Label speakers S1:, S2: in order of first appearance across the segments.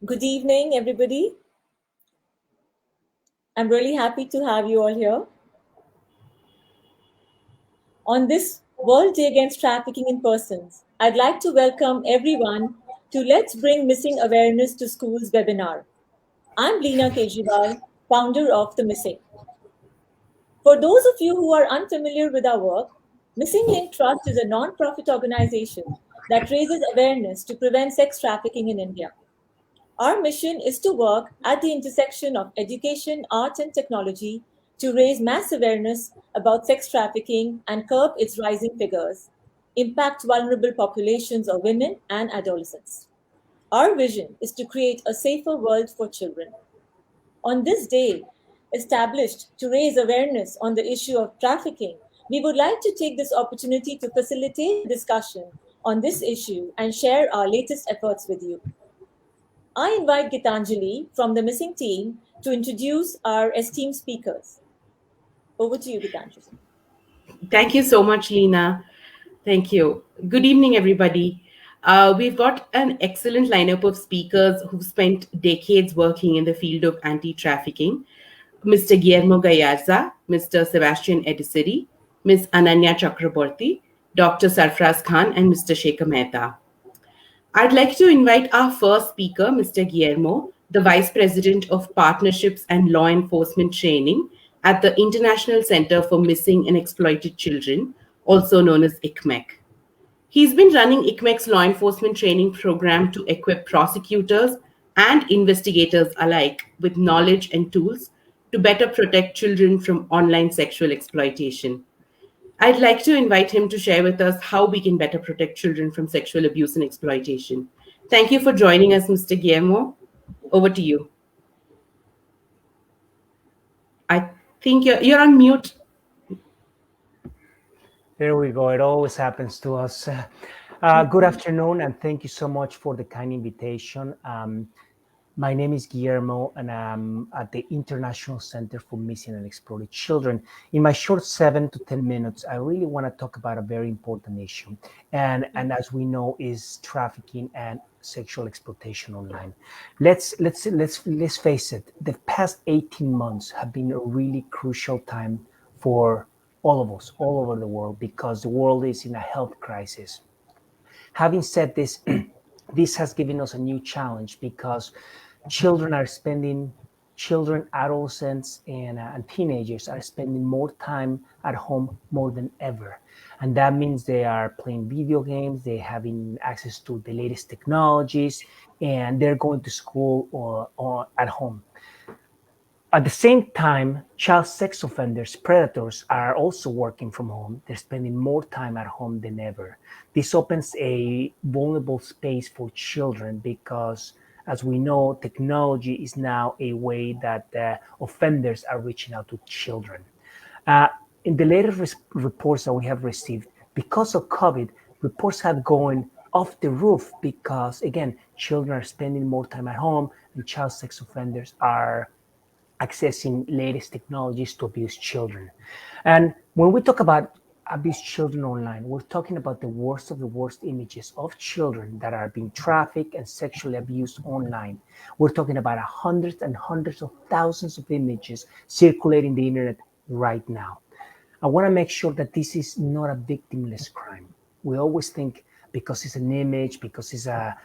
S1: Good evening, everybody. I'm really happy to have you all here. On this World Day Against Trafficking in Persons, I'd like to welcome everyone to Let's Bring Missing Awareness to Schools webinar. I'm Leena Kejriwal, founder of The Missing. For those of you who are unfamiliar with our work, Missing Link Trust is a non-profit organization that raises awareness to prevent sex trafficking in India. Our mission is to work at the intersection of education, art, and technology to raise mass awareness about sex trafficking and curb its rising figures, impact vulnerable populations of women and adolescents. Our vision is to create a safer world for children. On this day, established to raise awareness on the issue of trafficking, we would like to take this opportunity to facilitate discussion on this issue and share our latest efforts with you. I invite Gitanjali from the Missing team to introduce our esteemed speakers. Over to you, Gitanjali.
S2: Thank you so much, Leena. Thank you. Good evening, everybody. We've got an excellent lineup of speakers who've spent decades working in the field of anti-trafficking. Mr. Guillermo Gallarza, Mr. Sebastian Ediseri, Ms. Ananya Chakraborty, Dr. Sarfraz Khan, and Mr. Shekhar Mehta. I'd like to invite our first speaker, Mr. Guillermo, the Vice President of Partnerships and Law Enforcement Training at the International Center for Missing and Exploited Children, also known as ICMEC. He's been running ICMEC's law enforcement training program to equip prosecutors and investigators alike with knowledge and tools to better protect children from online sexual exploitation. I'd like to invite him to share with us how we can better protect children from sexual abuse and exploitation. Thank you for joining us, Mr. Guillermo. Over to you. I think you're on mute.
S3: There we go. It always happens to us. Good afternoon, and thank you so much for the kind invitation. My name is Guillermo, and I'm at the International Center for Missing and Exploited Children. In my short 7 to 10 minutes, I really want to talk about a very important issue, and as we know, is trafficking and sexual exploitation online. Let's face it. The past 18 months have been a really crucial time for all of us, all over the world, because the world is in a health crisis. Having said this, this has given us a new challenge because children, adolescents, and teenagers are spending more time at home more than ever. And that means they are playing video games, they're having access to the latest technologies, and they're going to school or at home. At the same time, child sex offenders, predators, are also working from home. They're spending more time at home than ever. This opens a vulnerable space for children because As we know, technology is now a way that offenders are reaching out to children. Uh, in the latest reports that we have received, because of COVID, reports have gone off the roof because, again, children are spending more time at home and child sex offenders are accessing latest technologies to abuse children. And when we talk about abuse children online, we're talking about the worst of the worst images of children that are being trafficked and sexually abused online. We're talking about hundreds and hundreds of thousands of images circulating the internet right now. I want to make sure that this is not a victimless crime. We always think because it's an image, because it's a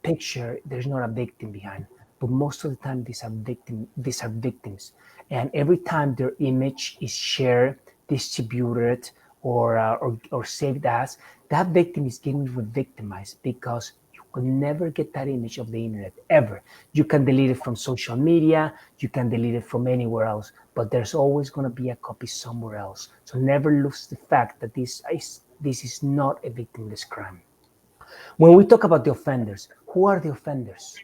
S3: picture, there's not a victim behind. But most of the time, these are victims, and every time their image is shared, distributed, or saved as, that victim is getting re-victimized because you can never get that image of the internet ever. You can delete it from social media, you can delete it from anywhere else, but there's always going to be a copy somewhere else. So never lose the fact that this is not a victimless crime. When we talk about the offenders, who are the offenders?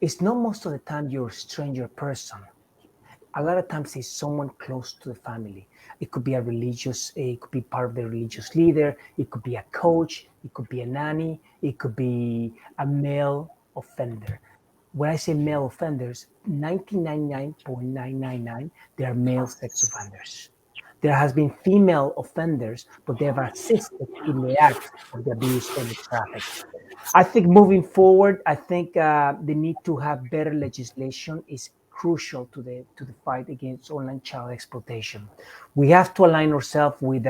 S3: It's not most of the time you're a stranger person. A lot of times it's someone close to the family. It could be it could be part of the religious leader, it could be a coach, it could be a nanny, it could be a male offender. When I say male offenders, 1999.999, they are male sex offenders. There has been female offenders, but they have assisted in the act of the abuse or the traffic. I think moving forward, I think the need to have better legislation is crucial to the fight against online child exploitation. We have to align ourselves with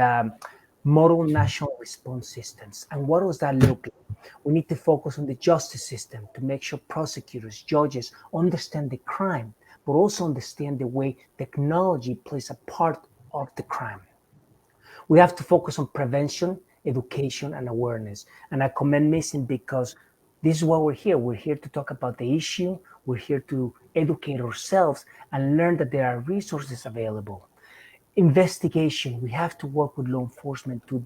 S3: model national response systems. And what does that look like? We need to focus on the justice system to make sure prosecutors, judges understand the crime, but also understand the way technology plays a part of the crime. We have to focus on prevention, education, and awareness. And I commend Mason because this is why we're here. We're here to talk about the issue. We're here to educate ourselves and learn that there are resources available. Investigation. We have to work with law enforcement so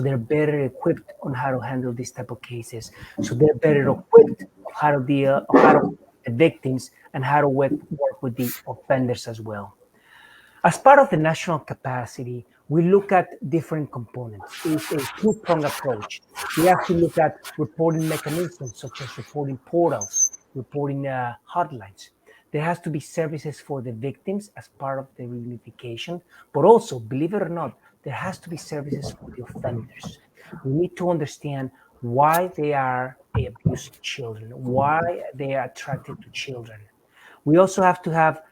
S3: they're better equipped on how to handle these type of cases. So they're better equipped of how to deal, of how to the victims and how to work with the offenders as well. As part of the national capacity, we look at different components. It's a two-pronged approach. We have to look at reporting mechanisms such as reporting portals, reporting hotlines. There has to be services for the victims as part of the reunification, but also, believe it or not, there has to be services for the offenders. We need to understand why they are abusing children, why they are attracted to children. We also have to have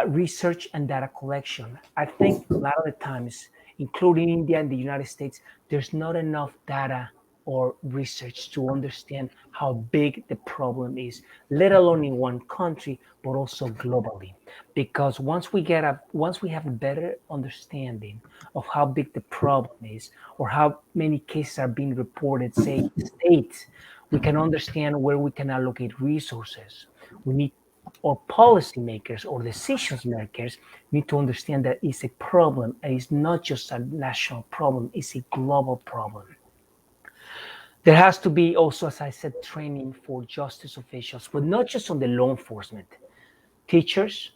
S3: research and data collection. I think a lot of the times, including India and the United States, there's not enough data or research to understand how big the problem is, let alone in one country, but also globally. Because once we have a better understanding of how big the problem is, or how many cases are being reported, say, in the states, we can understand where we can allocate resources. We need or policymakers or decisions makers need to understand that it's a problem and it's not just a national problem, it's a global problem. There has to be also, as I said, training for justice officials, but not just on the law enforcement. Teachers,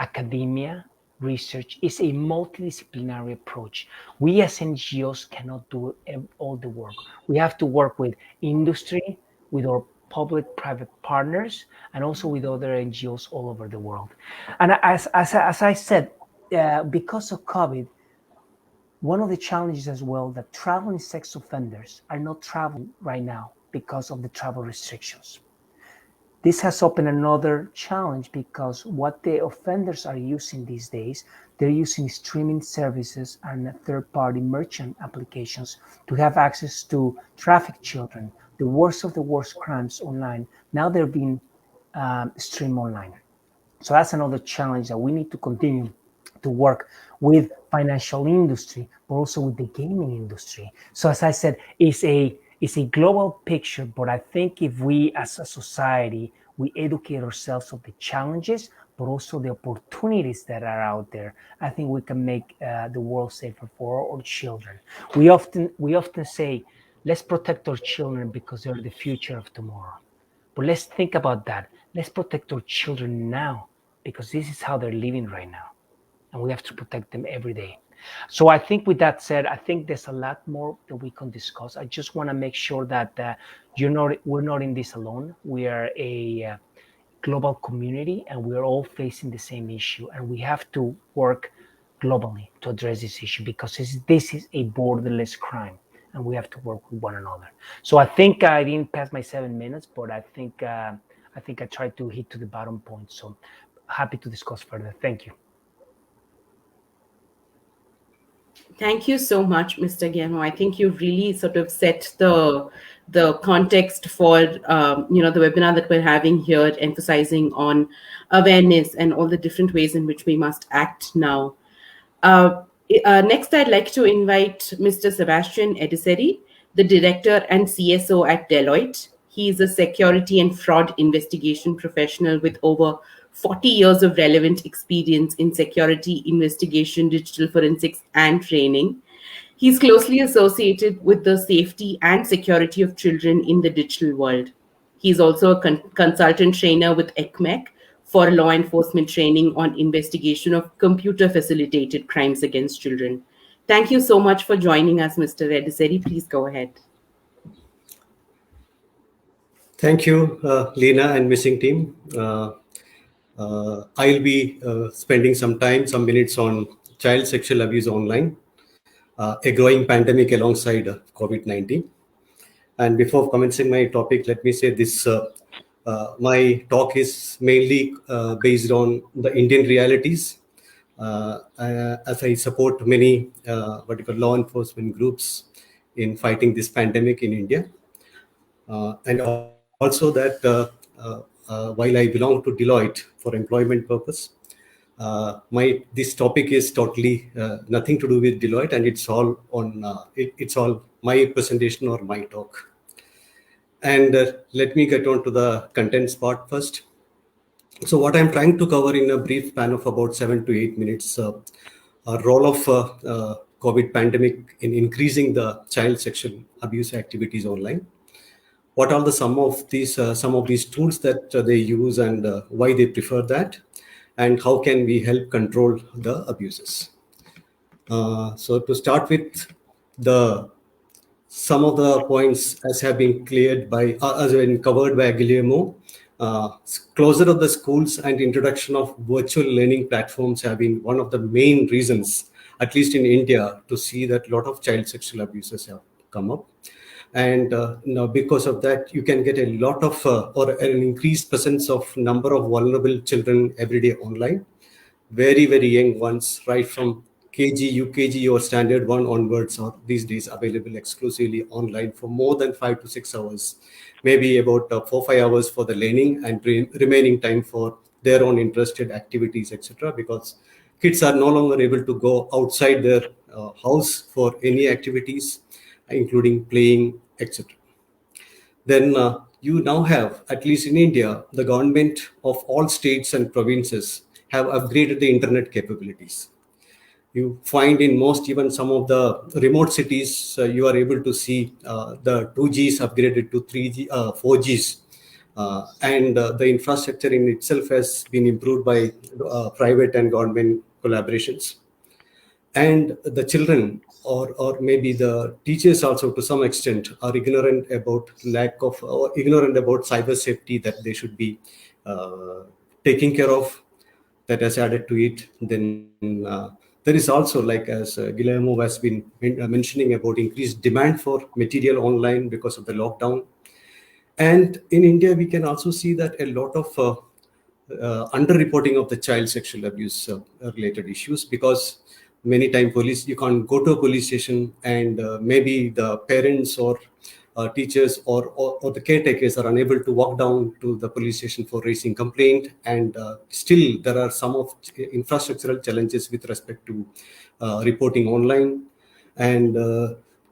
S3: academia, research is a multidisciplinary approach. We as NGOs cannot do all the work. We have to work with industry, with our public-private partners, and also with other NGOs all over the world. And as I said, because of COVID, one of the challenges as well that traveling sex offenders are not traveling right now because of the travel restrictions. This has opened another challenge because what the offenders are using these days, they're using streaming services and third-party merchant applications to have access to traffic children, the worst of the worst crimes online. Now they're being streamed online. So that's another challenge that we need to continue to work with financial industry, but also with the gaming industry. So as I said, it's a global picture, but I think if we as a society, we educate ourselves of the challenges, but also the opportunities that are out there, I think we can make the world safer for our children. We often say, let's protect our children because they're the future of tomorrow. But let's think about that. Let's protect our children now, because this is how they're living right now. And we have to protect them every day. So I think with that said, I think there's a lot more that we can discuss. I just want to make sure that we're not in this alone. We are a global community, and we're all facing the same issue, and we have to work globally to address this issue, because this is a borderless crime, and we have to work with one another. So I think I didn't pass my 7 minutes, but I think I tried to hit to the bottom point. So happy to discuss further. Thank you.
S2: Thank you so much, Mr. Guillermo. I think you really sort of set the context for the webinar that we're having here, emphasizing on awareness and all the different ways in which we must act now. Next, I'd like to invite Mr. Sebastian Ediseri, the Director and CSO at Deloitte. He is a security and fraud investigation professional with over 40 years of relevant experience in security investigation, digital forensics, and training. He's closely associated with the safety and security of children in the digital world. He's also a consultant trainer with ECMEC for law enforcement training on investigation of computer-facilitated crimes against children. Thank you so much for joining us, Mr. Ediseri. Please go ahead.
S4: Thank you, Lena and Missing team. I'll be spending some minutes on child sexual abuse online, a growing pandemic alongside COVID-19. And before commencing my topic, let me say this. My talk is mainly based on the Indian realities, as I support many law enforcement groups in fighting this pandemic in India. And also that while I belong to Deloitte for employment purpose, this topic is totally nothing to do with Deloitte, and it's all on it's all my presentation or my talk. And let me get on to the contents part first. So what I'm trying to cover in a brief span of about 7 to 8 minutes, a role of COVID pandemic in increasing the child sexual abuse activities online. What are the some of these tools that they use, and why they prefer that, and how can we help control the abuses? So to start with, some of the points as have been covered by Guillermo. Closure of the schools and introduction of virtual learning platforms have been one of the main reasons, at least in India, to see that a lot of child sexual abuses have come up. And now because of that, you can get a lot of or an increased presence of number of vulnerable children every day online. Very, very young ones, right from KG, UKG or standard 1 onwards, are these days available exclusively online for more than 5 to 6 hours, maybe about 4 or 5 hours for the learning, and remaining time for their own interested activities, etc. Because kids are no longer able to go outside their house for any activities, including playing, etc. Then you now have, at least in India, the government of all states and provinces have upgraded the internet capabilities. You find in most, even some of the remote cities, you are able to see the 2Gs upgraded to 3G, 4Gs. And the infrastructure in itself has been improved by private and government collaborations. And the children, or maybe the teachers also to some extent, are ignorant about ignorant about cyber safety that they should be taking care of. That has added to it. Then there is also, like as Guillermo has been mentioning, about increased demand for material online because of the lockdown. And in India, we can also see that a lot of underreporting of the child sexual abuse related issues, because many times you can't go to a police station, and maybe the parents or teachers or the caretakers are unable to walk down to the police station for raising complaint. And still there are some of infrastructural challenges with respect to reporting online. And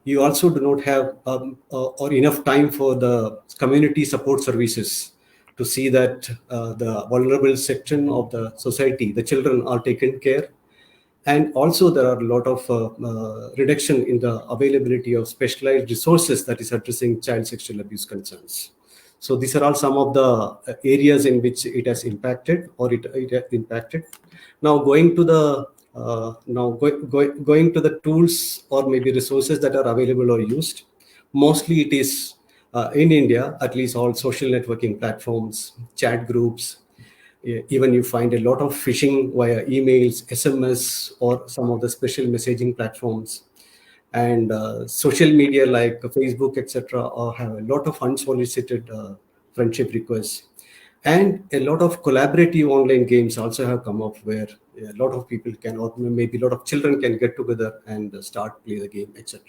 S4: you also do not have or enough time for the community support services to see that the vulnerable section of the society, the children, are taken care. And also there are a lot of reduction in the availability of specialized resources that is addressing child sexual abuse concerns. So these are all some of the areas in which it has impacted, or it has impacted. Now going to the going to the tools or maybe resources that are available or used, mostly it is in India, at least all social networking platforms, chat groups. Even you find a lot of phishing via emails, SMS, or some of the special messaging platforms. And social media like Facebook, etc., have a lot of unsolicited friendship requests. And a lot of collaborative online games also have come up, where a lot of people can, or maybe a lot of children can get together and start play the game, etc.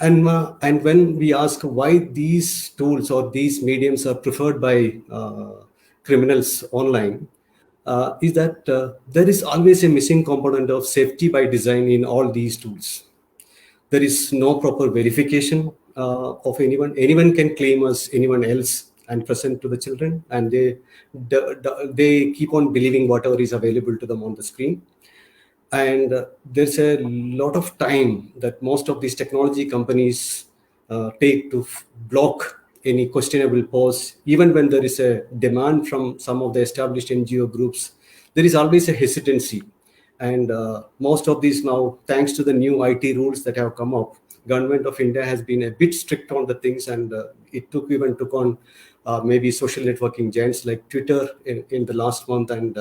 S4: And when we ask why these tools or these mediums are preferred by criminals online, is that there is always a missing component of safety by design in all these tools. There is no proper verification of anyone. Anyone can claim as anyone else and present to the children, and they keep on believing whatever is available to them on the screen. And there's a lot of time that most of these technology companies take to block any questionable posts. Even when there is a demand from some of the established NGO groups, there is always a hesitancy. And most of these now, thanks to the new IT rules that have come up, government of India has been a bit strict on the things, and it took on maybe social networking giants like Twitter in the last month. And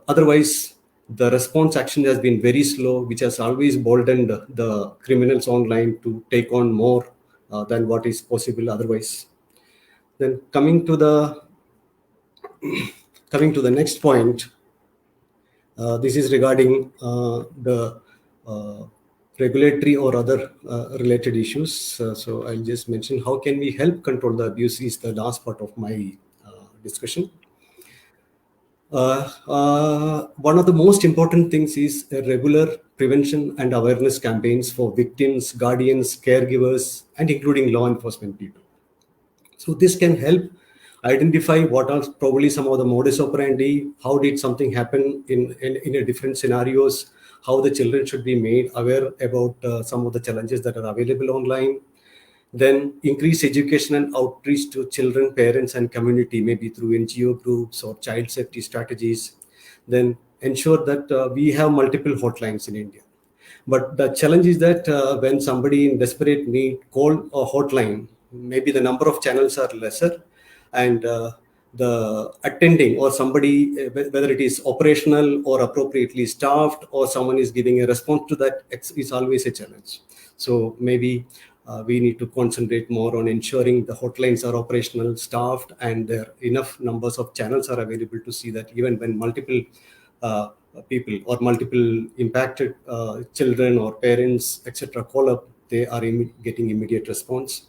S4: otherwise, the response action has been very slow, which has always boldened the criminals online to take on more than what is possible otherwise. Then coming to the next point, this is regarding the regulatory or other related issues. So I'll just mention how can we help control the abuse is the last part of my discussion. One of the most important things is regular prevention and awareness campaigns for victims, guardians, caregivers, and including law enforcement people. So this can help identify what are probably some of the modus operandi, how did something happen in a different scenarios, how the children should be made aware about some of the challenges that are available online. Then increase education and outreach to children, parents, and community, maybe through NGO groups or child safety strategies. Then ensure that we have multiple hotlines in India. But the challenge is that when somebody in desperate need call a hotline, maybe the number of channels are lesser, and the attending or somebody, whether it is operational or appropriately staffed, or someone is giving a response to that, is always a challenge. So maybe we need to concentrate more on ensuring the hotlines are operational, staffed, and there are enough numbers of channels are available to see that even when multiple people or multiple impacted children or parents, etc., call up, they are getting immediate response.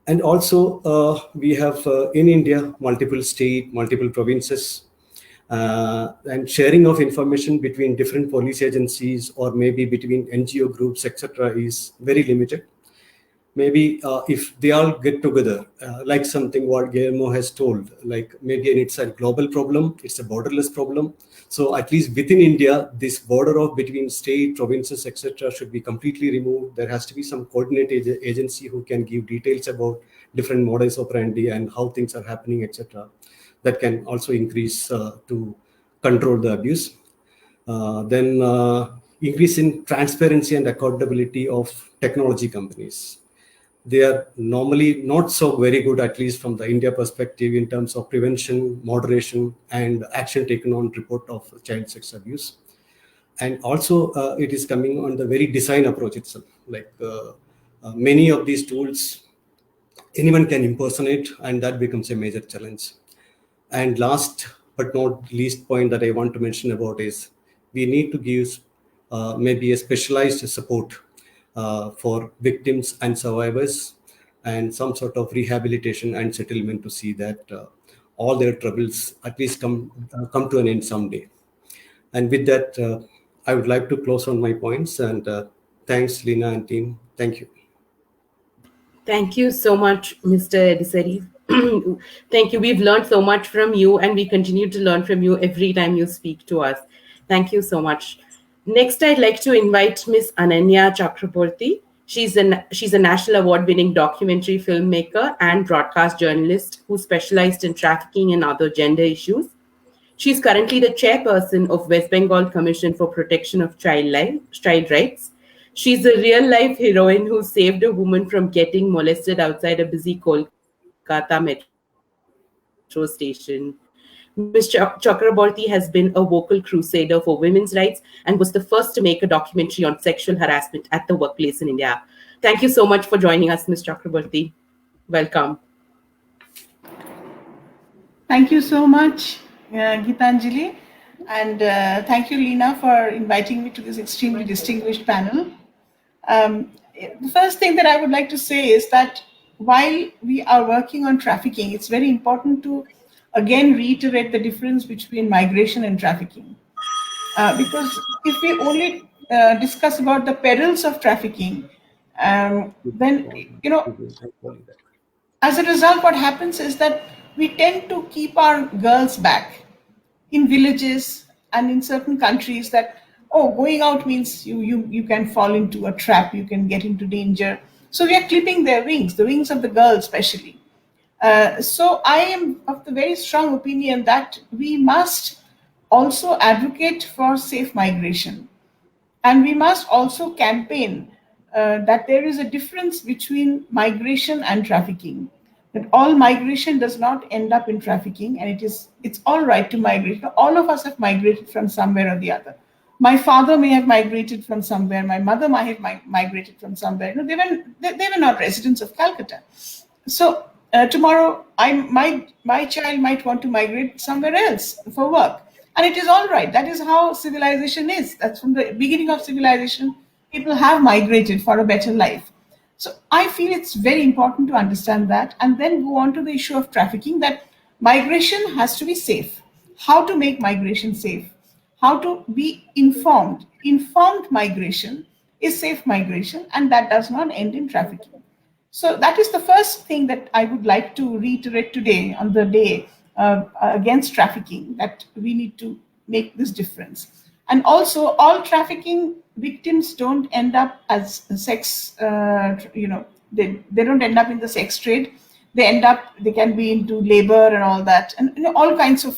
S4: And also we have in India multiple state, multiple provinces, and sharing of information between different police agencies or maybe between NGO groups, etc., is very limited. Maybe if they all get together, like something what Guillermo has told, like maybe it's a global problem, it's a borderless problem. So at least within India, this border of between state, provinces, etc., should be completely removed. There has to be some coordinated agency who can give details about different modus operandi and how things are happening, etc. That can also increase to control the abuse. Then increase in transparency and accountability of technology companies. They are normally not so very good, at least from the India perspective, in terms of prevention, moderation, and action taken on report of child sex abuse. And also it is coming on the very design approach itself. Like many of these tools, anyone can impersonate, and that becomes a major challenge. And last but not least point that I want to mention about is we need to give maybe a specialized support for victims and survivors, and some sort of rehabilitation and settlement to see that all their troubles at least come to an end someday. And with that, I would like to close on my points. And thanks, Lina and team. Thank you.
S2: Thank you so much, Mr. Ediseri. Thank you. We've learned so much from you, and we continue to learn from you every time you speak to us. Thank you so much. Next, I'd like to invite Ms. Ananya Chakraborty. She's a national award-winning documentary filmmaker and broadcast journalist who specialized in trafficking and other gender issues. She's currently the chairperson of West Bengal Commission for Protection of Child Rights. She's a real-life heroine who saved a woman from getting molested outside a busy Kolkata metro station. Ms. Chakraborty has been a vocal crusader for women's rights and was the first to make a documentary on sexual harassment at the workplace in India. Thank you so much for joining us, Ms. Chakraborty. Welcome.
S5: Thank you so much, Gitanjali. And thank you, Lena, for inviting me to this extremely distinguished panel. The first thing that I would like to say is that while we are working on trafficking, it's very important to again reiterate the difference between migration and trafficking. Because if we only discuss about the perils of trafficking, then, as a result, what happens is that we tend to keep our girls back in villages and in certain countries that, going out means you can fall into a trap, you can get into danger. So we are clipping their wings, the wings of the girls especially. So I am of the very strong opinion that we must also advocate for safe migration. And we must also campaign that there is a difference between migration and trafficking. That all migration does not end up in trafficking, and it's all right to migrate. All of us have migrated from somewhere or the other. My father may have migrated from somewhere. My mother might have migrated from somewhere. They were not residents of Calcutta. So tomorrow, my child might want to migrate somewhere else for work, and it is all right. That is how civilization is. That's from the beginning of civilization. People have migrated for a better life. So I feel it's very important to understand that, and then go on to the issue of trafficking, that migration has to be safe. How to make migration safe? How to be informed? Informed migration is safe migration, and that does not end in trafficking. So that is the first thing that I would like to reiterate today on the day against trafficking, that we need to make this difference. And also, all trafficking victims don't end up as sex, they don't end up in the sex trade. They can be into labor and all that, and all kinds of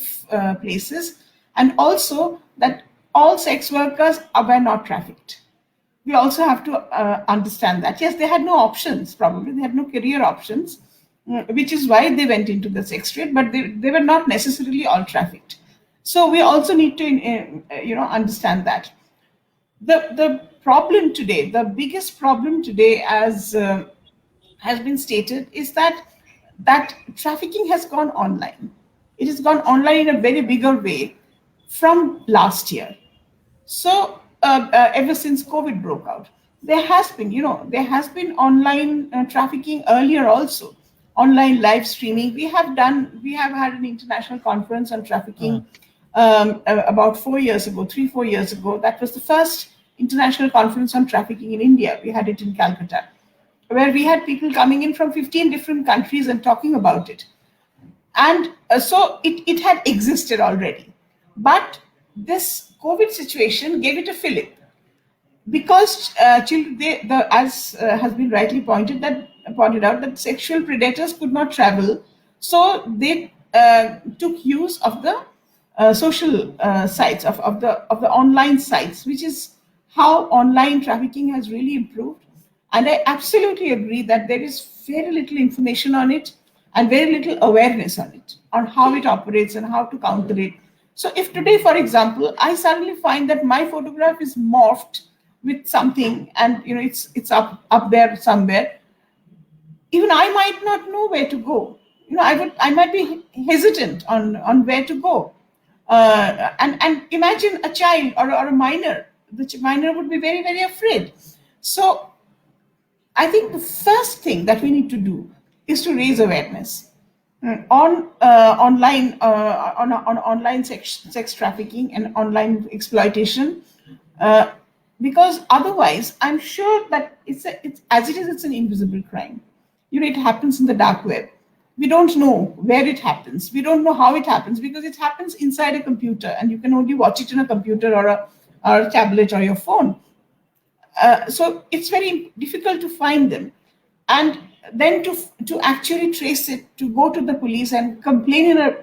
S5: places. And also that all sex workers were not trafficked. We also have to understand that. Yes, they had no options, probably. They had no career options, which is why they went into the sex trade, but they were not necessarily all trafficked. So we also need to, understand that. The problem today, the biggest problem today, as has been stated, is that trafficking has gone online. It has gone online in a very bigger way from last year. So ever since COVID broke out, there has been online trafficking earlier also. Online live streaming. We have had an international conference on trafficking about 4 years ago, 3-4 years ago. That was the first international conference on trafficking in India. We had it in Calcutta, where we had people coming in from 15 different countries and talking about it. And so it had existed already. But this COVID situation gave it a fillip, because as has been rightly pointed out, that sexual predators could not travel, so they took use of the social sites, of the online sites, which is how online trafficking has really improved. And I absolutely agree that there is very little information on it and very little awareness on it, on how it operates and how to counter it. So if today, for example, I suddenly find that my photograph is morphed with something, and it's up there somewhere, even I might not know where to go. I might be hesitant on where to go. And imagine a child or a minor. The minor would be very, very afraid. So I think the first thing that we need to do is to raise awareness on online sex trafficking and online exploitation, because otherwise, I'm sure that it's an invisible crime. It happens in the dark web. We don't know where it happens. We don't know how it happens, because it happens inside a computer, and you can only watch it in a computer or a tablet or your phone. So it's very difficult to find them, and then to actually trace it, to go to the police and complain in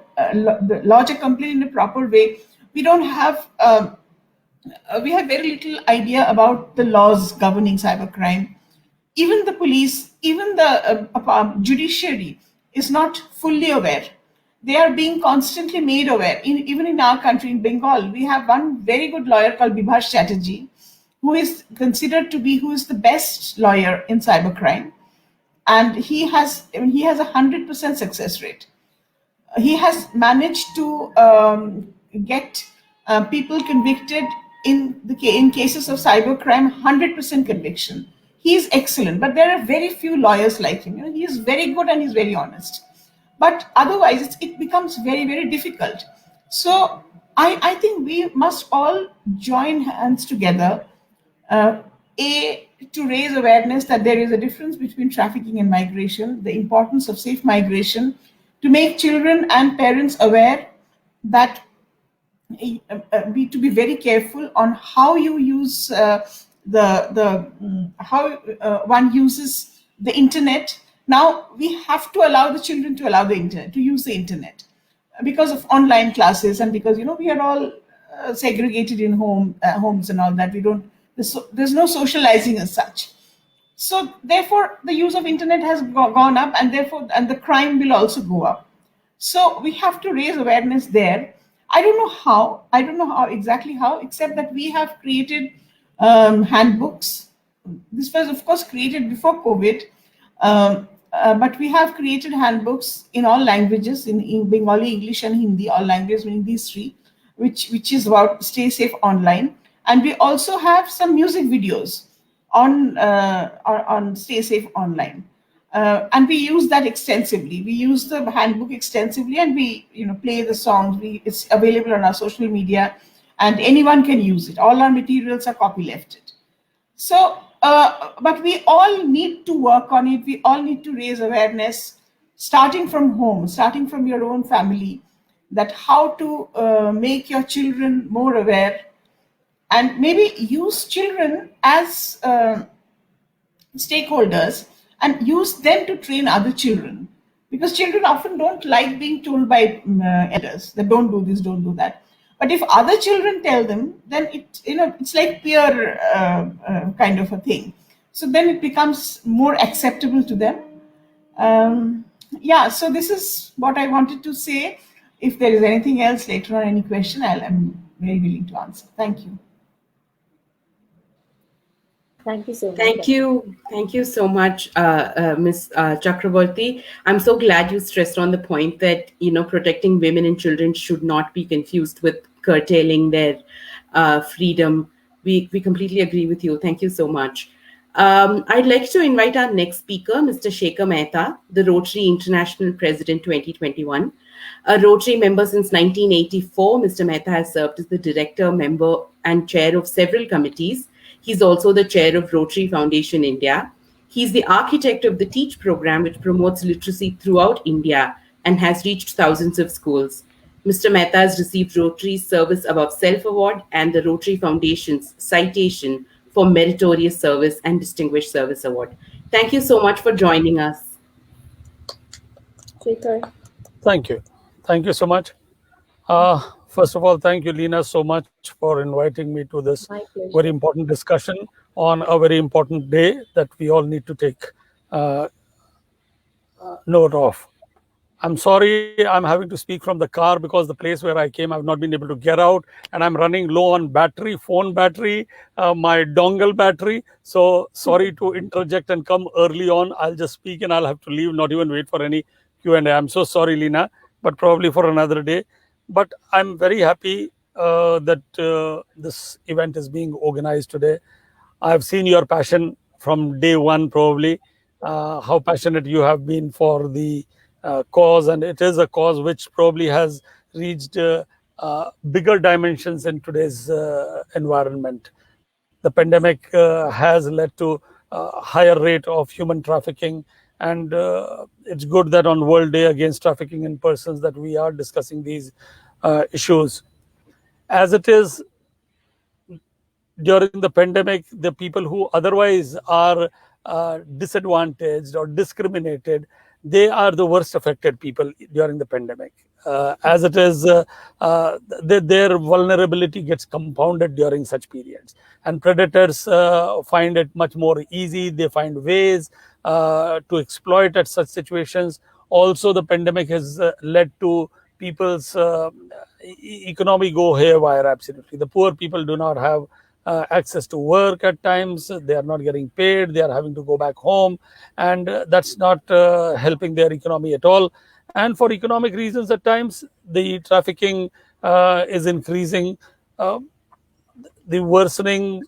S5: lodge a complaint in a proper way. We don't have. We have very little idea about the laws governing cybercrime. Even the police, even the judiciary is not fully aware. They are being constantly made aware. Even in our country, in Bengal, we have one very good lawyer called Bibhash Chatterjee, who is considered to be who is the best lawyer in cybercrime, and he has 100% success rate. He has managed to get people convicted in cases of cybercrime, 100% conviction. He is excellent, but there are very few lawyers like him. He is very good and he's very honest. But otherwise, it becomes very, very difficult. So I think we must all join hands together, to raise awareness that there is a difference between trafficking and migration, the importance of safe migration, to make children and parents aware that to be very careful on how you use how one uses the internet. Now we have to allow the children to allow the internet, to use the internet, because of online classes, and because we are all segregated in homes and all that. We don't. There's no socializing as such. So therefore, the use of internet has gone up, and the crime will also go up. So we have to raise awareness there. I don't know exactly how, except that we have created handbooks. This was, of course, created before COVID, but we have created handbooks in all languages, in Bengali, English, and Hindi, all languages, meaning these three, which is about stay safe online. And we also have some music videos on stay safe online. And we use that extensively. We use the handbook extensively, and we play the songs. It's available on our social media, and anyone can use it. All our materials are copylefted. So, but we all need to work on it. We all need to raise awareness, starting from home, starting from your own family, that how to make your children more aware, and maybe use children as stakeholders, and use them to train other children, because children often don't like being told by elders that don't do this, don't do that. But if other children tell them, then it's like peer kind of a thing. So then it becomes more acceptable to them. Yeah, so this is what I wanted to say. If there is anything else later on, any question, I'm very willing to answer. Thank you.
S1: Thank you so much.
S2: Thank you so much, Ms. Chakraborty. I'm so glad you stressed on the point that protecting women and children should not be confused with curtailing their freedom. We completely agree with you. Thank you so much. I'd like to invite our next speaker, Mr. Shekhar Mehta, the Rotary International President 2021. A Rotary member since 1984, Mr. Mehta has served as the director, member, and chair of several committees. He's also the chair of Rotary Foundation India. He's the architect of the TEACH program, which promotes literacy throughout India and has reached thousands of schools. Mr. Mehta has received Rotary's Service Above Self Award and the Rotary Foundation's Citation for Meritorious Service and Distinguished Service Award. Thank you so much for joining us.
S1: Shekhar.
S6: Thank you. Thank you so much. First of all, thank you, Leena, so much for inviting me to this very important discussion on a very important day that we all need to take note of. I'm sorry I'm having to speak from the car because the place where I came, I've not been able to get out, and I'm running low on battery, phone battery, my dongle battery. So sorry to interject and come early on. I'll just speak and I'll have to leave, not even wait for any Q&A. I'm so sorry, Leena, but probably for another day. But I'm very happy that this event is being organized today. I've seen your passion from day one, probably, how passionate you have been for the cause, and it is a cause which probably has reached bigger dimensions in today's environment. The pandemic has led to a higher rate of human trafficking, and it's good that on World Day Against Trafficking in Persons that we are discussing these issues. As it is during the pandemic, the people who otherwise are disadvantaged or discriminated, they are the worst affected people during the pandemic. As it is, their vulnerability gets compounded during such periods, and predators find it much more easy. They find ways to exploit at such situations. Also, the pandemic has led to people's economy go haywire. Absolutely, the poor people do not have access to work at times. They are not getting paid. They are having to go back home, and that's not helping their economy at all. And for economic reasons, at times the trafficking is increasing. The worsening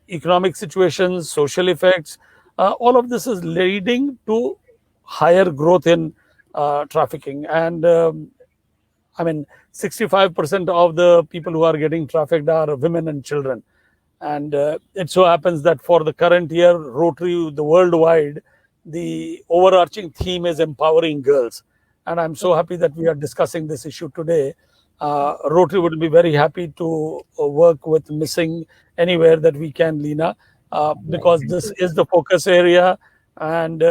S6: economic situations, social effects, all of this is leading to higher growth in trafficking. And I mean, 65% of the people who are getting trafficked are women and children. And it so happens that for the current year, Rotary, the worldwide, the overarching theme is empowering girls. And I'm so happy that we are discussing this issue today. Rotary would be very happy to work with Missing Anywhere that we can, Leena, because this is the focus area. And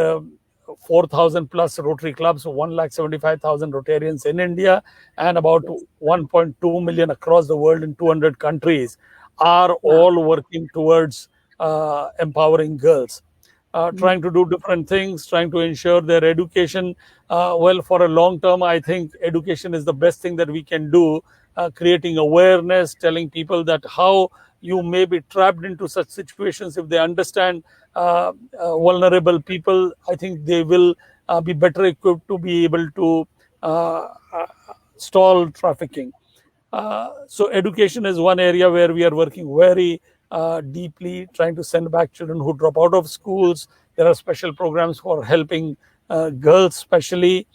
S6: 4,000 plus Rotary clubs, 175,000 Rotarians in India, and about 1.2 million across the world in 200 countries are all working towards empowering girls, trying to do different things, trying to ensure their education. Well, for a long term, I think education is the best thing that we can do, creating awareness, telling people that how you may be trapped into such situations. If they understand vulnerable people, I think they will be better equipped to be able to stall trafficking. So education is one area where we are working very deeply, trying to send back children who drop out of schools. There are special programs for helping girls, especially.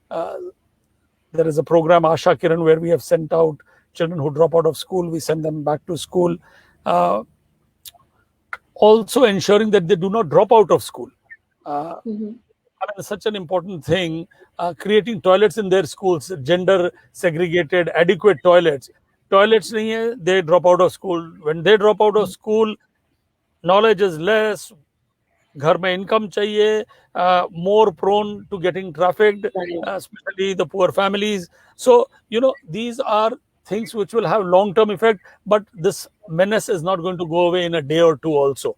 S6: There is a program, Asha Kiran, where we have sent out children who drop out of school. We send them back to school. Also ensuring that they do not drop out of school. I mean, such an important thing, creating toilets in their schools, gender segregated, adequate toilets. Toilets nahi hai, they drop out of school. When they drop out of school, knowledge is less, घर में income चाहिए, more prone to getting trafficked, especially the poor families. So, you know, these are things which will have long-term effect, but this menace is not going to go away in a day or two also.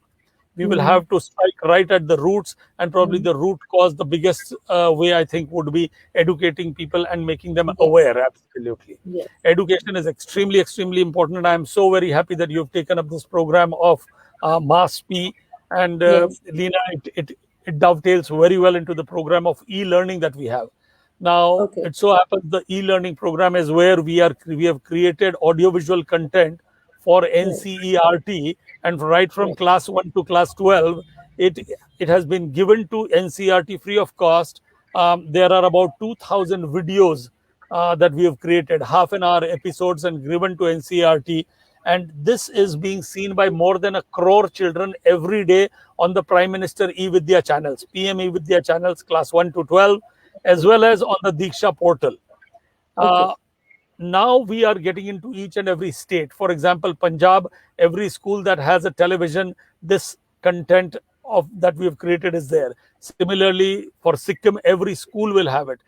S6: We will have to strike right at the roots, and probably the root cause, the biggest way, I think, would be educating people and making them aware. Absolutely.
S1: Yes.
S6: Education is extremely, extremely important. And I'm so very happy that you've taken up this program of MASP. And Leena, it dovetails very well into the program of e-learning that we have. Now, it so happens the e-learning program is where we have created audiovisual content for NCERT, and right from class 1 to class 12, it has been given to NCERT free of cost. There are about 2,000 videos that we have created, half an hour episodes, and given to NCERT. And this is being seen by more than 1 crore children every day on the Prime Minister e-Vidya channels, PM e-Vidya channels, class 1 to 12, as well as on the Diksha portal. Now we are getting into each and every state. For example, Punjab, every school that has a television, this content of that we have created is there. Similarly, for Sikkim, every school will have it.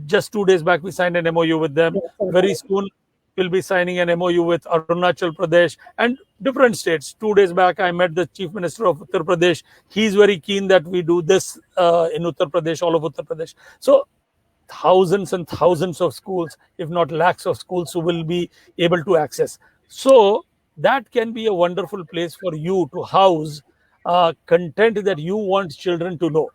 S6: Just 2 days back, we signed an MOU with them. Very soon, we'll be signing an MOU with Arunachal Pradesh and different states. 2 days back, I met the Chief Minister of Uttar Pradesh. He's very keen that we do this in Uttar Pradesh, all of Uttar Pradesh. So thousands and thousands of schools, if not lakhs of schools, who will be able to access. So that can be a wonderful place for you to house content that you want children to know.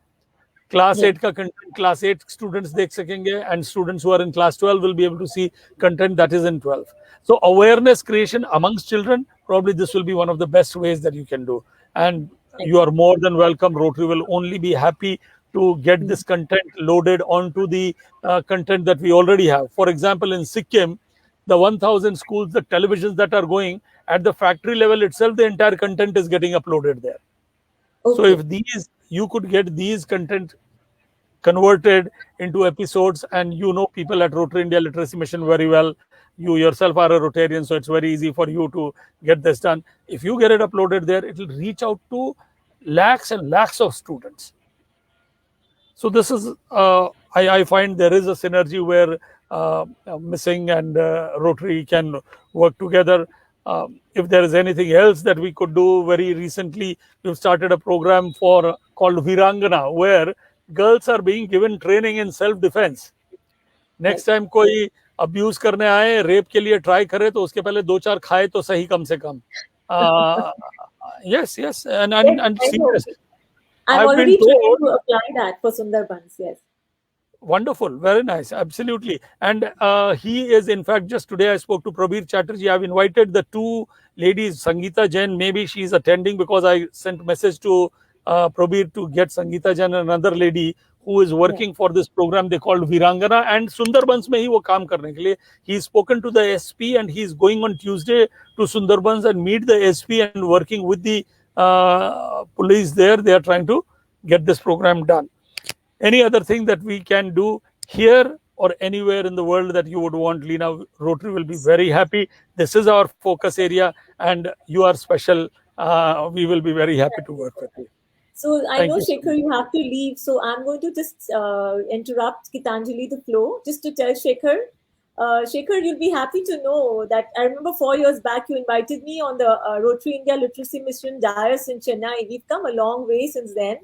S6: Class 8 ka content, class 8 students dekh sakenge, and students who are in class 12 will be able to see content that is in 12. So awareness creation amongst children, probably this will be one of the best ways that you can do. And you are more than welcome. Rotary will only be happy to get this content loaded onto the content that we already have. For example, in Sikkim, the 1,000 schools, the televisions that are going at the factory level itself, the entire content is getting uploaded there. So if you could get these content converted into episodes, and you know people at Rotary India Literacy Mission very well, You yourself are a Rotarian, so it's very easy for you to get this done. If you get it uploaded there, it will reach out to lakhs and lakhs of students. So this is, I find there is a synergy where Missing and Rotary can work together. If there is anything else that we could do, very recently we've started a program called Virangana, where girls are being given training in self-defense. Next time कोई abuse करने आए, rape के लिए try करे, तो उसके पहले 2-4 खाए तो सही, कम से कम. Yes, and serious.
S1: I'm already trying to apply that for Sundarbans. Yes.
S6: Wonderful, very nice, absolutely. And he is, in fact, just today I spoke to Prabir Chatterjee. I've invited the two ladies, Sangeeta Jain. Maybe she's attending because I sent message to Prabir to get Sangeeta Jain and another lady who is working for this program they called Virangana, and Sundarbans mein hi wo kaam karne ke liye. He's spoken to the SP and he's going on Tuesday to Sundarbans and meet the SP and working with the police there. They are trying to get this program done. Any other thing that we can do here or anywhere in the world that you would want, Leena, Rotary will be very happy. This is our focus area and you are special. We will be very happy to work with you.
S1: So I know, Shekhar, you have to leave. So I'm going to just interrupt Gitanjali the flow just to tell Shekhar. Shekhar, you'll be happy to know that I remember 4 years back you invited me on the Rotary India Literacy Mission Dais in Chennai. We've come a long way since then.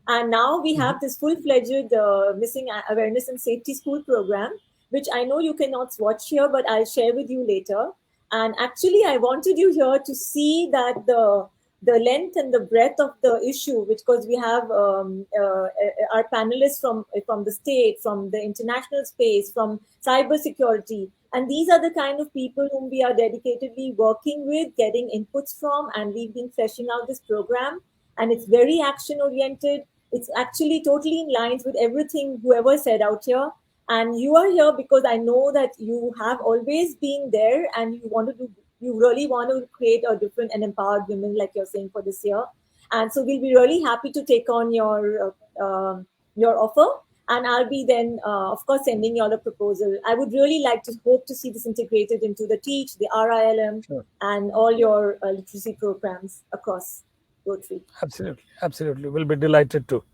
S1: And now we have this full-fledged Missing Awareness and Safety School program, which I know you cannot watch here, but I'll share with you later. And actually, I wanted you here to see that the length and the breadth of the issue, because we have our panelists from the state, from the international space, from cybersecurity. And these are the kind of people whom we are dedicatedly working with, getting inputs from, and we've been fleshing out this program. And it's very action-oriented. It's actually totally in lines with everything whoever said out here. And you are here because I know that you have always been there and you really want to create a different and empowered women, like you're saying, for this year. And so we'll be really happy to take on your offer. And I'll be then, of course, sending you all a proposal. I would really hope to see this integrated into the TEACH, the RILM, and all your literacy programs across Rotary.
S6: Absolutely. We'll be delighted to.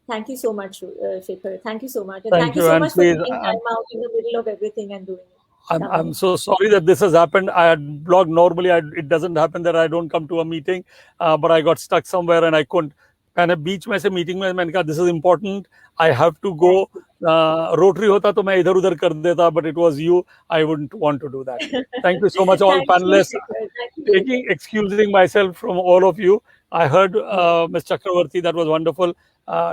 S1: Thank you so much, Shekhar. Thank you so much. And
S6: thank
S1: you so much for taking time out in the middle of everything and doing it.
S6: I'm so sorry that this has happened. I had blogged. Normally, it doesn't happen that I don't come to a meeting, but I got stuck somewhere and I couldn't. And a beach में से meeting में मैंने कहा this is important. I have to go. Rotary होता तो मैं इधर उधर कर देता, but it was you. I wouldn't want to do that. Thank you so much, all panelists. Excusing myself from all of you. I heard Ms. Chakravarti. That was wonderful.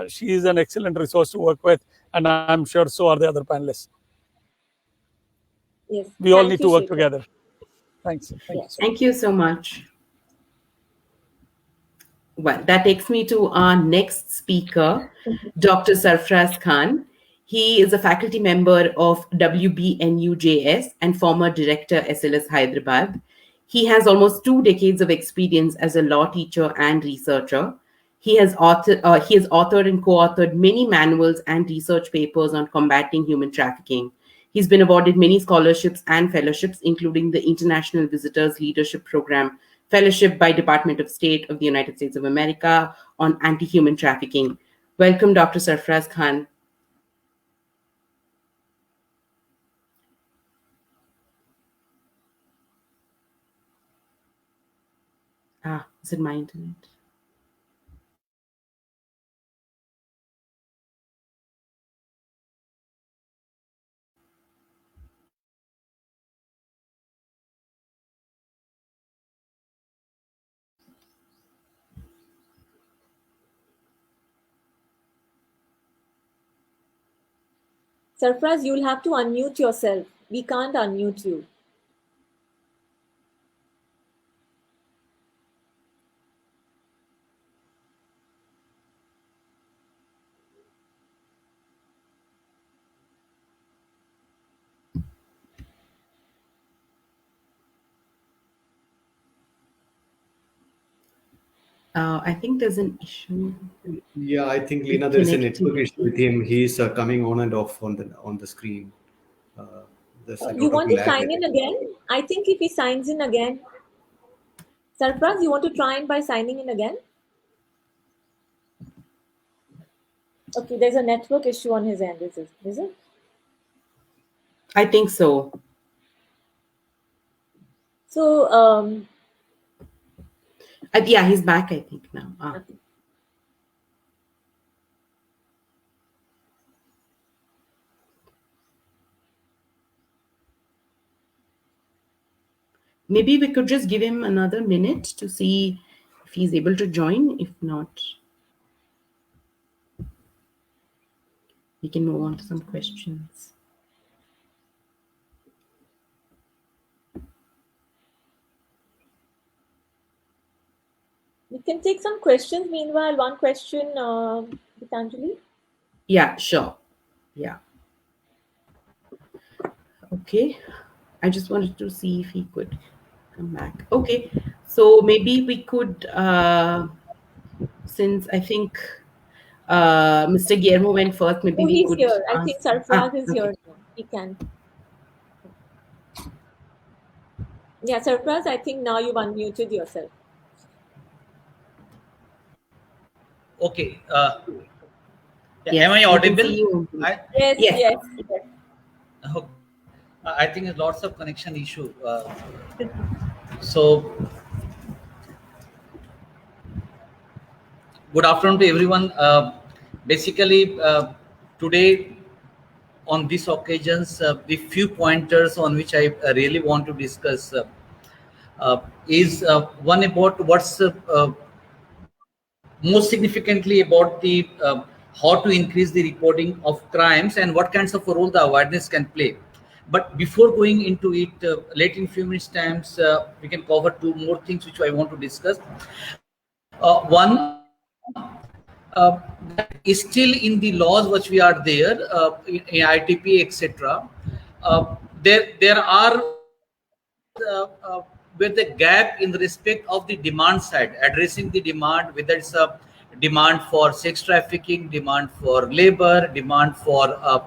S6: She is an excellent resource to work with, and I'm sure so are the other panelists.
S1: Yes.
S6: We all need to work together. Thanks.
S2: Thank you so much. Well, that takes me to our next speaker, Dr. Sarfraz Khan. He is a faculty member of WBNUJS and former director SLS Hyderabad. He has almost 2 decades of experience as a law teacher and researcher. He has authored and co-authored many manuals and research papers on combating human trafficking. He's been awarded many scholarships and fellowships, including the International Visitors Leadership Program Fellowship by Department of State of the United States of America on anti-human trafficking. Welcome, Dr. Sarfraz Khan. Is it my internet?
S1: Sarfraz, you'll have to unmute yourself. We can't unmute you.
S2: I think there's an issue.
S4: Yeah, I think, Leena, there is a network issue with him. He's coming on and off on the screen. There's a
S1: You
S4: lot of
S1: want to
S4: lag.
S1: sign in again? I think if he signs in again, Sarfraz, you want to try and by signing in again? Okay, there's a network issue on his end, is it?
S2: I think so.
S1: So,
S2: Yeah, he's back, I think, now.
S1: okay.
S2: Maybe we could just give him another minute to see if he's able to join. If not, we can move on to some questions.
S1: We can take some questions. Meanwhile, one question, Gitanjali.
S2: Yeah, sure. Yeah. Okay. I just wanted to see if he could come back. Okay. So maybe we could, since I think Mr. Guillermo went first, maybe
S1: Oh,
S2: we
S1: he's
S2: could
S1: here. I
S2: ask.
S1: think Sarfraz is
S2: Okay.
S1: here. He can. Yeah, Sarfraz, I think now you've unmuted yourself.
S7: Okay.
S2: Yes,
S7: am I
S2: we can
S7: audible?
S2: see you.
S1: Yes,
S2: Yes.
S1: yes.
S7: Oh, I think there's lots of connection issue. So, good afternoon to everyone. Basically, today on these occasions, the few pointers on which I really want to discuss is one about what's most significantly about the how to increase the reporting of crimes and what kinds of a role the awareness can play. But before going into it, late in few minutes times, we can cover two more things which I want to discuss. One that is still in the laws which we are there in ITP, etc. There are with the gap in respect of the demand side, addressing the demand, whether it's a demand for sex trafficking, demand for labor, demand for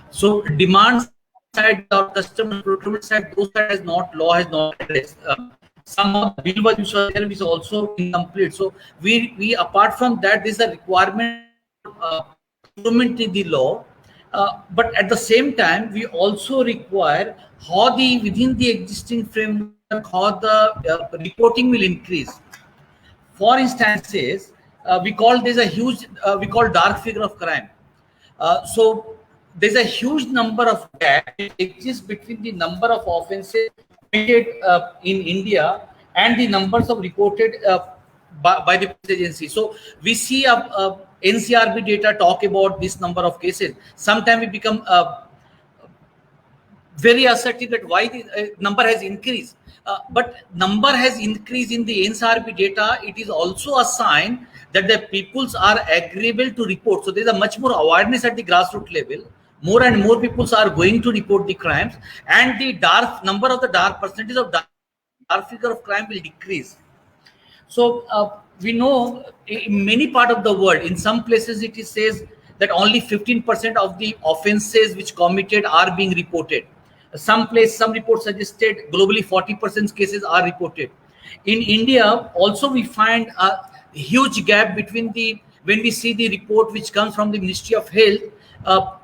S7: so demand side or customer procurement side, those side has not law has not addressed. Some of the bill which was there is also incomplete. So we apart from that, there's a requirement implement in the law. But at the same time, we also require how the within the existing framework, how the reporting will increase. For instances, we call there's a huge we call dark figure of crime. So there's a huge number of gap exists between the number of offences committed in India and the numbers of reported by the police agency. So we see NCRB data talk about this number of cases. Sometimes we become very assertive that why the number has increased. But number has increased in the NCRB data. It is also a sign that the peoples are agreeable to report. So there's a much more awareness at the grassroots level. More and more peoples are going to report the crimes, and the number of the percentage of dark figure of crime will decrease. So we know in many part of the world, in some places it is says that only 15% of the offenses which committed are being reported. Some reports suggested globally 40% cases are reported. In India, also we find a huge gap between when we see the report which comes from the Ministry of Health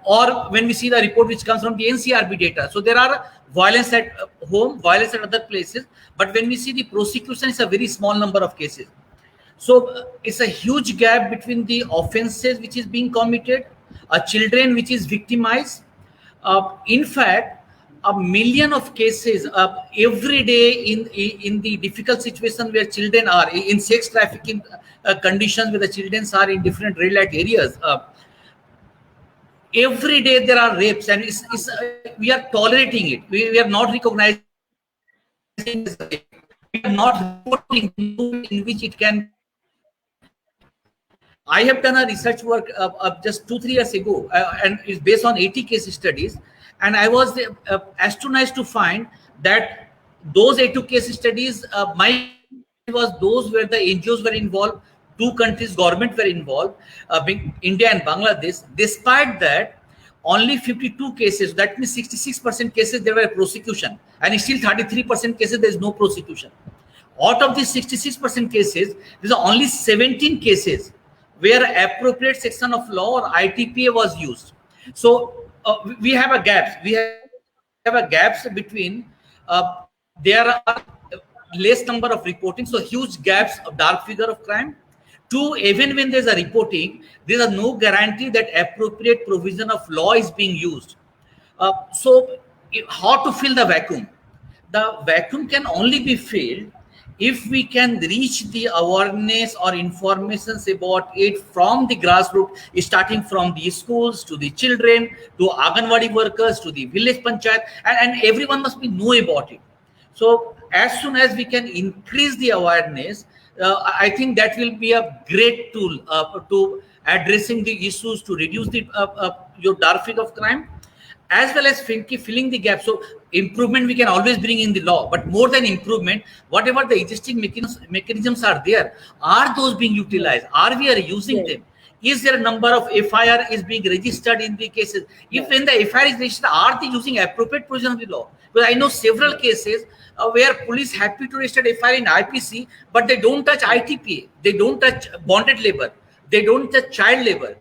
S7: or when we see the report which comes from the NCRB data. So there are violence at home, violence at other places, but when we see the prosecution, it's a very small number of cases. So it's a huge gap between the offenses which is being committed, children which is victimized. In fact, a million of cases every day in the difficult situation where children are in sex trafficking conditions where the children are in different red light areas. Every day there are rapes, and we are tolerating it. We are not recognizing it. We are not reporting in which it can. I have done a research work just 2-3 years ago, and it's based on 80 case studies. And I was astonished to find that those 82 case studies, my was those where the NGOs were involved, 2 countries' government were involved, being India and Bangladesh. Despite that, only 52 cases, that means 66% cases there were prosecution, and still 33% cases there is no prosecution. Out of these 66% cases, there are only 17 cases where appropriate section of law or ITPA was used. So we have a gap. We have a gaps between there are less number of reporting, so huge gaps of dark figure of crime. Two, even when there's a reporting, there is no guarantee that appropriate provision of law is being used. So how to fill the vacuum? The vacuum can only be filled if we can reach the awareness or informations about it from the grassroots, starting from the schools to the children, to Anganwadi workers, to the village panchayat, and everyone must be know about it. So as soon as we can increase the awareness, I think that will be a great tool to addressing the issues, to reduce the your dark figure of crime, as well as filling the gap. So improvement we can always bring in the law, but more than improvement, whatever the existing mechanisms are there, are those being utilized? Are we using them? Is there a number of FIR is being registered in the cases? If when the FIR is registered, are they using appropriate provision of the law? Because I know several cases where police happy to register FIR in IPC, but they don't touch ITPA, they don't touch bonded labor, they don't touch child labor.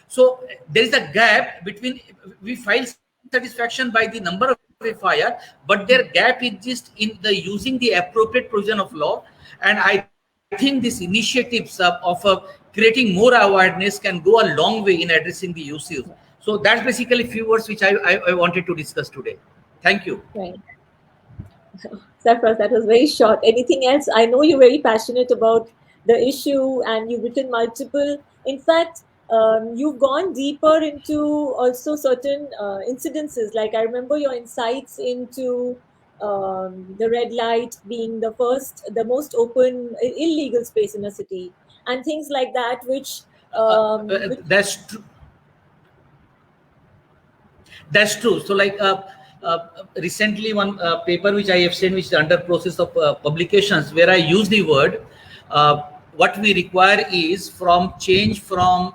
S7: So there is a gap between, we file satisfaction by the number of FIR, but their gap is just in the using the appropriate provision of law. And I think these initiatives of creating more awareness can go a long way in addressing the issues. So that's basically a few words which I wanted to discuss today. Thank you.
S1: Right. Sarfraz, that was very short. Anything else? I know you're very passionate about the issue and you've written multiple. In fact, you've gone deeper into also certain incidences. Like I remember your insights into the red light being the most open illegal space in a city, and things like that, which
S7: that's true. That's true. So like recently one paper which I have seen, which is under process of publications, where I use the word what we require is change from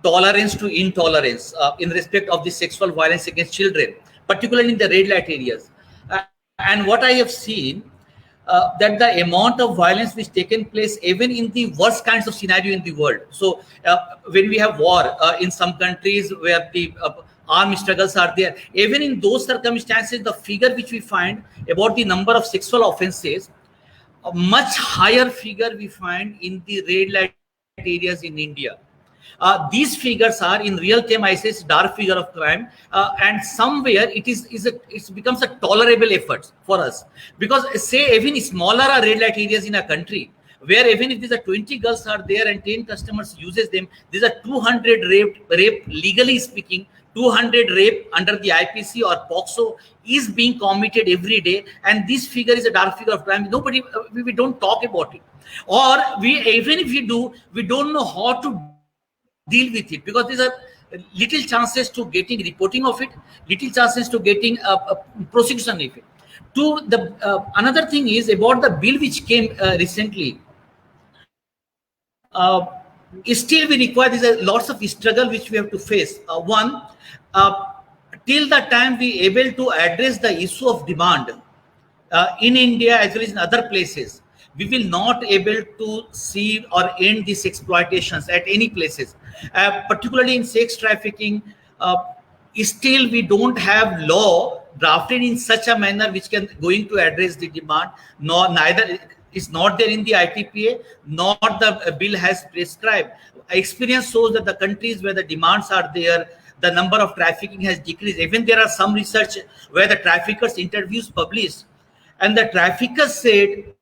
S7: tolerance to intolerance in respect of the sexual violence against children, particularly in the red light areas. And what I have seen, that the amount of violence which taken place even in the worst kinds of scenario in the world. So when we have war in some countries where the armed struggles are there, even in those circumstances, the figure which we find about the number of sexual offenses, a much higher figure we find in the red light areas in India. These figures are in real time, I say, dark figure of crime, and somewhere it becomes a tolerable effort for us, because say even smaller red light areas in a country, where even if these are 20 girls are there and 10 customers uses them, these are 200 rape legally speaking, 200 rape under the IPC or POCSO is being committed every day, and this figure is a dark figure of crime. Nobody, we don't talk about it, or even if we do, we don't know how to deal with it, because these are little chances to getting reporting of it, little chances to getting prosecution of it. To the another thing is about the bill which came recently. Still we require, there's lots of struggle which we have to face. One, till the time we able to address the issue of demand in India as well as in other places, we will not able to see or end these exploitations at any places, particularly in sex trafficking. Still we don't have law drafted in such a manner which can going to address the demand. Neither is not there in the ITPA, nor the bill has prescribed. Experience shows that the countries where the demands are there, the number of trafficking has decreased. Even there are some research where the traffickers interviews published, and the traffickers said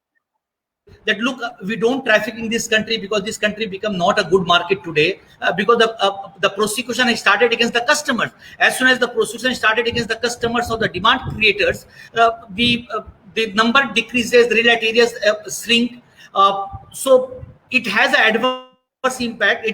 S7: that look, we don't traffic in this country because this country become not a good market today, because the prosecution has started against the customers. As soon as the prosecution started against the customers or the demand creators, the number decreases, the red light areas shrink. So it has an adverse impact.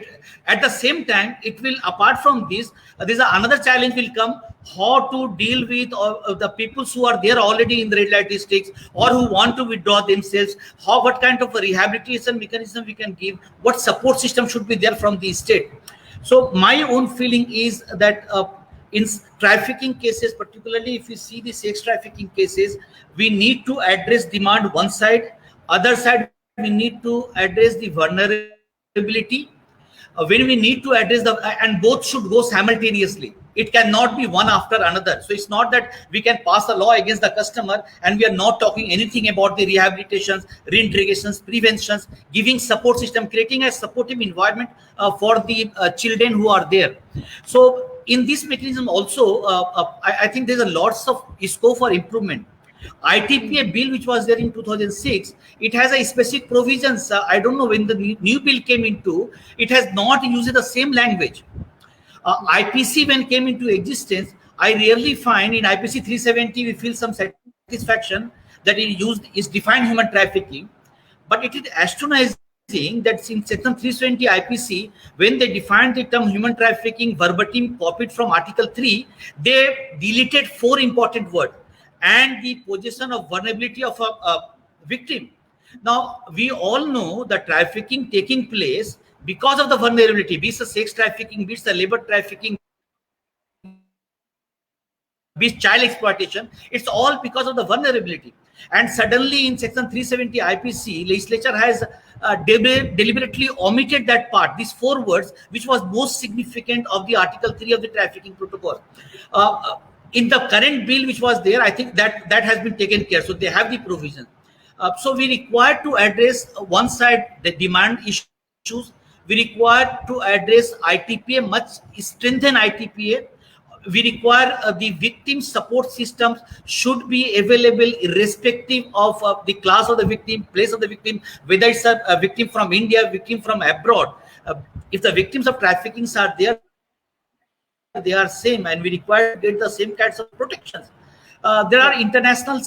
S7: At the same time, it will, apart from this, there's another challenge will come, how to deal with the people who are there already in the red light districts or who want to withdraw themselves. What kind of a rehabilitation mechanism we can give, what support system should be there from the state. So my own feeling is that in trafficking cases, particularly if you see the sex trafficking cases, we need to address demand one side, other side we need to address the vulnerability. When we need to address the and both should go simultaneously. It cannot be one after another. So it's not that we can pass a law against the customer and we are not talking anything about the rehabilitations, reintegrations, preventions, giving support system, creating a supportive environment for the children who are there. So in this mechanism also, I think there's a lots of scope for improvement. ITPA bill, which was there in 2006, it has a specific provisions. I don't know when the new bill came into, it has not used the same language. IPC, when came into existence, I rarely find in IPC 370 we feel some satisfaction that it used is defined human trafficking, but it is astonishing that in section 320 IPC, when they defined the term human trafficking verbatim copied from Article 3, they deleted 4 important words and the possession of vulnerability of a victim. Now, we all know the trafficking taking place because of the vulnerability, be it sex trafficking, be it labor trafficking, be it child exploitation, it's all because of the vulnerability. And suddenly in section 370 IPC, legislature has deliberately omitted that part, these 4 words, which was most significant of the Article 3 of the trafficking protocol. In the current bill which was there, I think that has been taken care. So they have the provision. So we require to address one side the demand issues. We require to address ITPA, much strengthen ITPA. We require the victim support systems should be available irrespective of the class of the victim, place of the victim, whether it's a victim from India, victim from abroad. If the victims of trafficking are there, they are same, and we require to get the same kinds of protections. There are international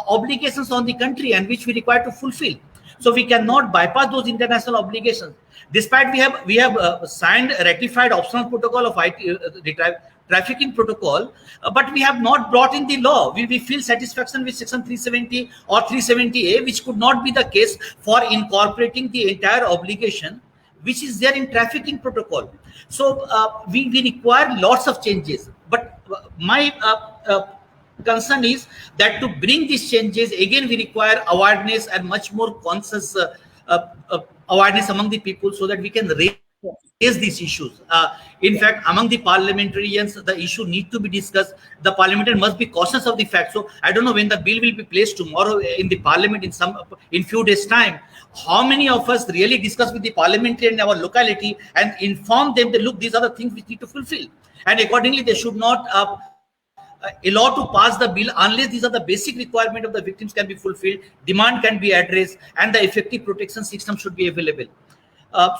S7: obligations on the country and which we require to fulfill. So we cannot bypass those international obligations. Despite we have signed a ratified optional protocol of the trafficking protocol, but we have not brought in the law. We feel satisfaction with section 370 or 370A, which could not be the case for incorporating the entire obligation which is there in trafficking protocol. So we require lots of changes. But my concern is that to bring these changes, again, we require awareness and much more conscious awareness among the people so that we can raise these issues. In fact, among the parliamentarians, the issue need to be discussed. The parliamentarian must be cautious of the fact. So I don't know when the bill will be placed tomorrow in the parliament in few days time. How many of us really discuss with the parliamentarian in our locality and inform them that look, these are the things we need to fulfill, and accordingly they should not allowed to pass the bill unless these are the basic requirement of the victims can be fulfilled, demand can be addressed, and the effective protection system should be available.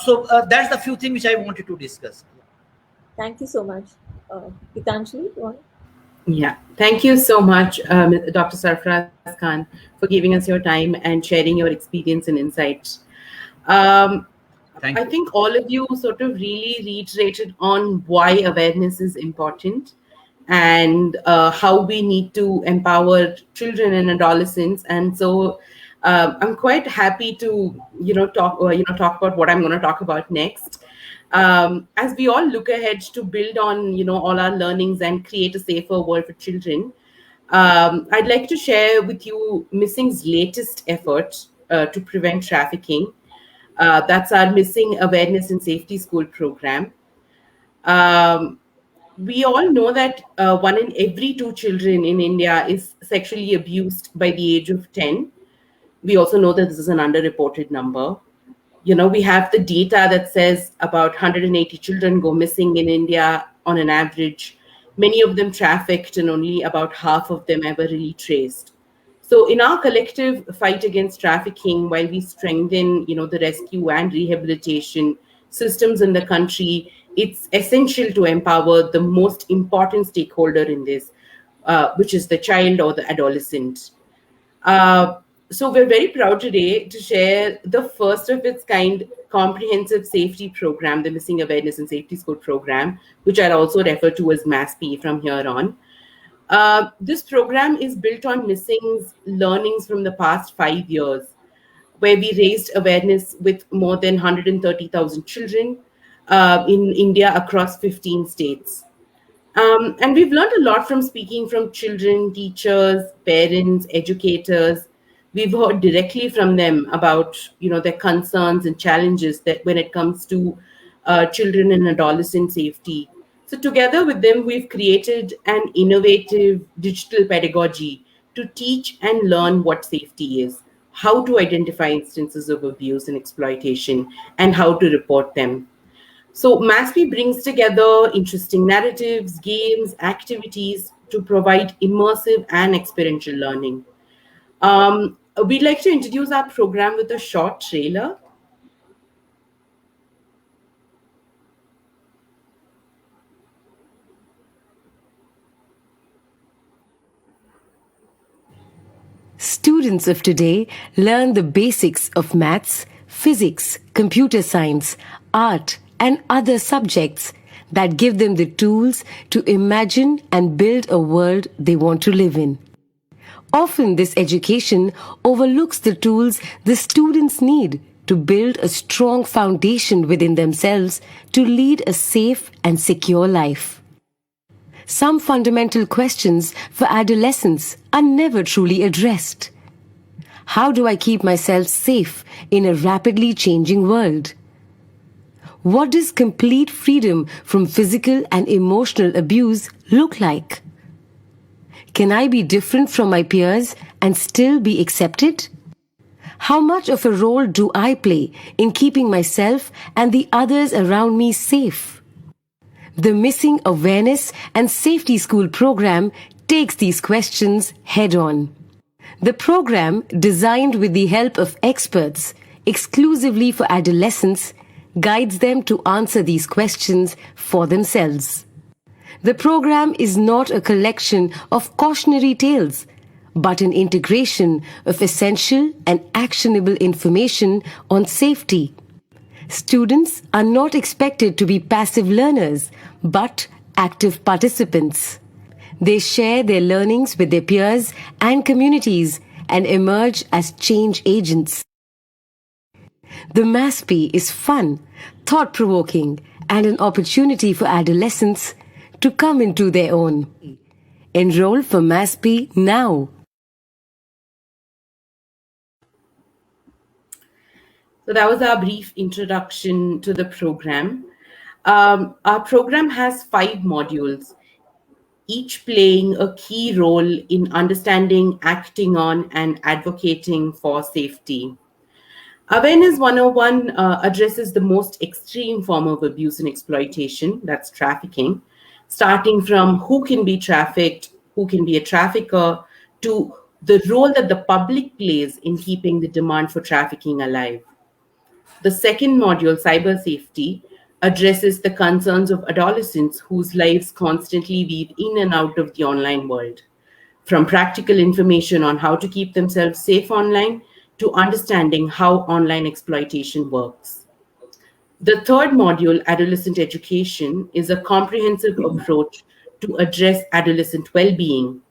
S7: So that's the few things which I wanted to discuss.
S1: Thank you so much. Gitanjali, you want?
S2: Yeah, thank you so much, Dr. Sarfaraz Khan, for giving us your time and sharing your experience and insights. I think all of you sort of really reiterated on why awareness is important and how we need to empower children and adolescents. And so I'm quite happy to talk about what I'm going to talk about next. As we all look ahead to build on all our learnings and create a safer world for children, I'd like to share with you Missing's latest effort to prevent trafficking. That's our Missing Awareness and Safety School program. We all know that 1 in every 2 children in India is sexually abused by the age of 10. We also know that this is an underreported number. We have the data that says about 180 children go missing in India on an average, many of them trafficked, and only about half of them ever really traced. So in our collective fight against trafficking, while we strengthen, the rescue and rehabilitation systems in the country, it's essential to empower the most important stakeholder in this, which is the child or the adolescent. So we're very proud today to share the first of its kind comprehensive safety program, the Missing Awareness and Safety School program, which I'll also refer to as MASP from here on. This program is built on Missing's learnings from the past 5 years, where we raised awareness with more than 130,000 children. in India across 15 states. And we've learned a lot from speaking from children, teachers, parents, educators. We've heard directly from them about, their concerns and challenges that when it comes to children and adolescent safety. So together with them, we've created an innovative digital pedagogy to teach and learn what safety is, how to identify instances of abuse and exploitation, and how to report them. So MASP brings together interesting narratives, games, activities to provide immersive and experiential learning. We'd like to introduce our program with a short trailer.
S8: Students of today learn the basics of maths, physics, computer science, art, and other subjects that give them the tools to imagine and build a world they want to live in. Often, this education overlooks the tools the students need to build a strong foundation within themselves to lead a safe and secure life. Some fundamental questions for adolescents are never truly addressed. How do I keep myself safe in a rapidly changing world? What does complete freedom from physical and emotional abuse look like? Can I be different from my peers and still be accepted? How much of a role do I play in keeping myself and the others around me safe? The Missing Awareness and Safety School program takes these questions head on. The program, designed with the help of experts exclusively for adolescents, guides them to answer these questions for themselves. The program is not a collection of cautionary tales, but an integration of essential and actionable information on safety. Students are not expected to be passive learners, but active participants. They share their learnings with their peers and communities and emerge as change agents. The MASP is fun, thought-provoking, and an opportunity for adolescents to come into their own. Enroll for MASP now.
S2: So that was our brief introduction to the program. Our program has 5 modules, each playing a key role in understanding, acting on, and advocating for safety. Awareness 101 addresses the most extreme form of abuse and exploitation, that's trafficking, starting from who can be trafficked, who can be a trafficker, to the role that the public plays in keeping the demand for trafficking alive. The second module, cyber safety, addresses the concerns of adolescents whose lives constantly weave in and out of the online world, from practical information on how to keep themselves safe online to understanding how online exploitation works. The third module, adolescent education, is a comprehensive approach to address adolescent well-being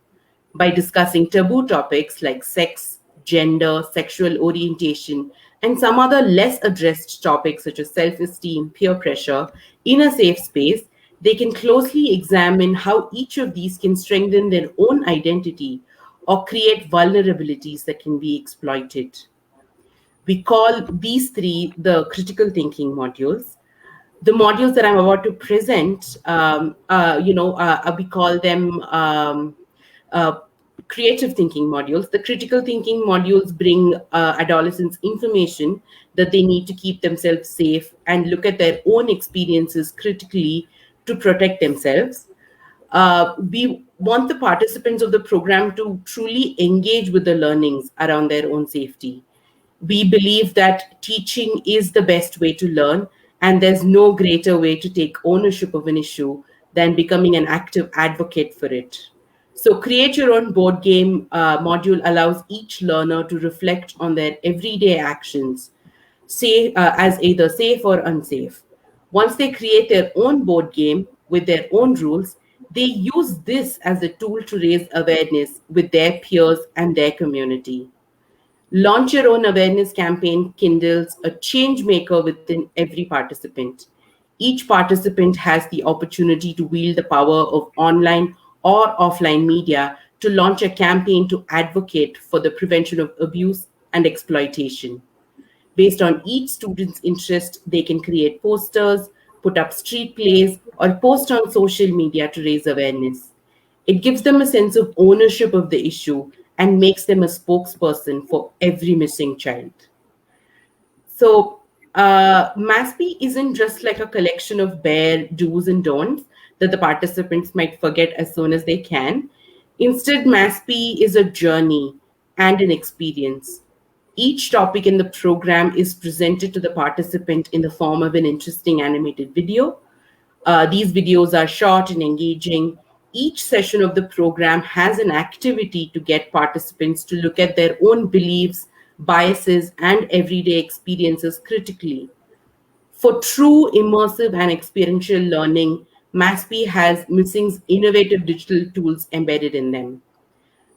S2: by discussing taboo topics like sex, gender, sexual orientation, and some other less addressed topics such as self-esteem, peer pressure. In a safe space, they can closely examine how each of these can strengthen their own identity or create vulnerabilities that can be exploited. We call these 3 the critical thinking modules. The modules that I'm about to present, we call them creative thinking modules. The critical thinking modules bring adolescents information that they need to keep themselves safe and look at their own experiences critically to protect themselves. We want the participants of the program to truly engage with the learnings around their own safety. We believe that teaching is the best way to learn, and there's no greater way to take ownership of an issue than becoming an active advocate for it. So create your own board game module allows each learner to reflect on their everyday actions, say as either safe or unsafe. Once they create their own board game with their own rules, they use this as a tool to raise awareness with their peers and their community. Launch Your Own Awareness campaign kindles a change maker within every participant. Each participant has the opportunity to wield the power of online or offline media to launch a campaign to advocate for the prevention of abuse and exploitation. Based on each student's interest, they can create posters, put up street plays, or post on social media to raise awareness. It gives them a sense of ownership of the issue and makes them a spokesperson for every missing child. So, MASPI isn't just like a collection of bare do's and don'ts that the participants might forget as soon as they can. Instead, MASPI is a journey and an experience. Each topic in the program is presented to the participant in the form of an interesting animated video. These videos are short and engaging. Each session of the program has an activity to get participants to look at their own beliefs, biases, and everyday experiences critically. For true immersive and experiential learning, MASPI has Missing's innovative digital tools embedded in them.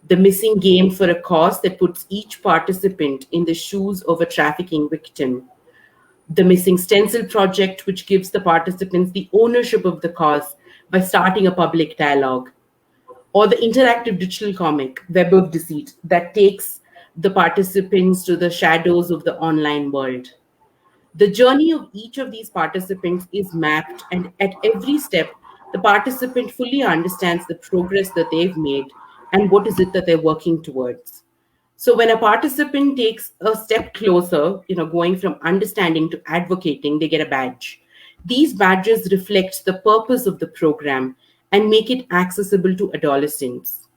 S2: The Missing game for a cause that puts each participant in the shoes of a trafficking victim. The Missing stencil project, which gives the participants the ownership of the cause by starting a public dialogue. Or the interactive digital comic, Web of Deceit, that takes the participants to the shadows of the online world. The journey of each of these participants is mapped, and at every step, the participant fully understands the progress that they've made and what is it that they're working towards. So when a participant takes a step closer, going from understanding to advocating, they get a badge. These badges reflect the purpose of the program and make it accessible to adolescents.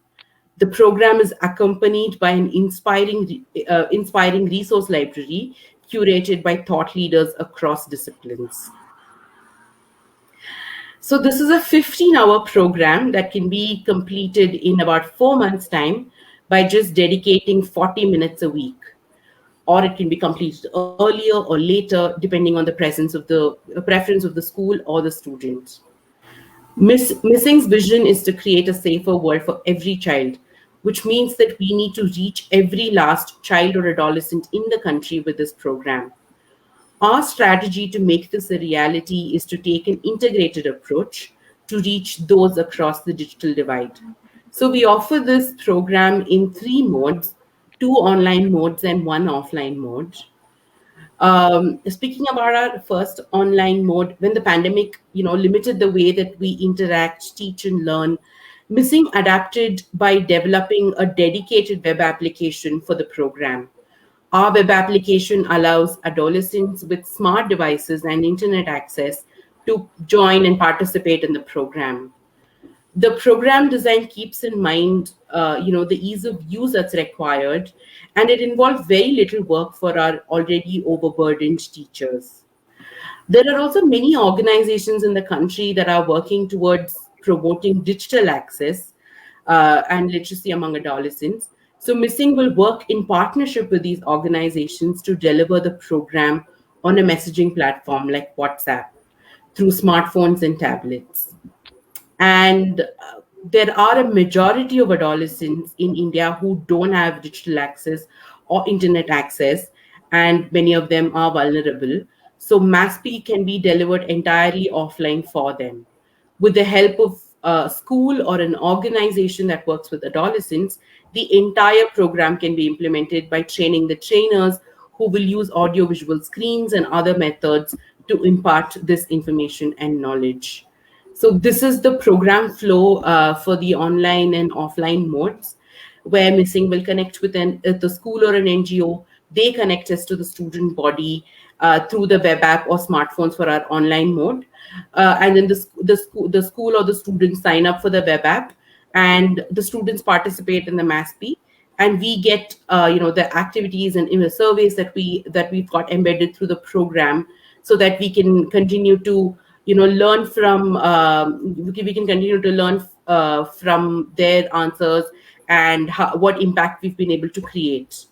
S2: The program is accompanied by an inspiring resource library curated by thought leaders across disciplines. So this is a 15-hour program that can be completed in about 4 months' time by just dedicating 40 minutes a week. Or it can be completed earlier or later, depending on the preference of the school or the student. Missing's vision is to create a safer world for every child, which means that we need to reach every last child or adolescent in the country with this program. Our strategy to make this a reality is to take an integrated approach to reach those across the digital divide. So we offer this program in 3 modes, 2 online modes and 1 offline mode. Speaking about our first online mode, when the pandemic, limited the way that we interact, teach, and learn, Missing adapted by developing a dedicated web application for the program. Our web application allows adolescents with smart devices and internet access to join and participate in the program. The program design keeps in mind, the ease of use that's required, and it involves very little work for our already overburdened teachers. There are also many organizations in the country that are working towards promoting digital access and literacy among adolescents. So Missing will work in partnership with these organizations to deliver the program on a messaging platform like WhatsApp through smartphones and tablets. And there are a majority of adolescents in India who don't have digital access or internet access, and many of them are vulnerable. So MASPI can be delivered entirely offline for them. With the help of a school or an organization that works with adolescents, the entire program can be implemented by training the trainers who will use audiovisual screens and other methods to impart this information and knowledge. So this is the program flow for the online and offline modes, where Missing will connect with the school or an NGO. They connect us to the student body through the web app or smartphones for our online mode. And then the school or the students sign up for the web app, and the students participate in the MASPI, and we get the activities and surveys that we've got embedded through the program, so that we can continue to learn from from their answers and what impact we've been able to create.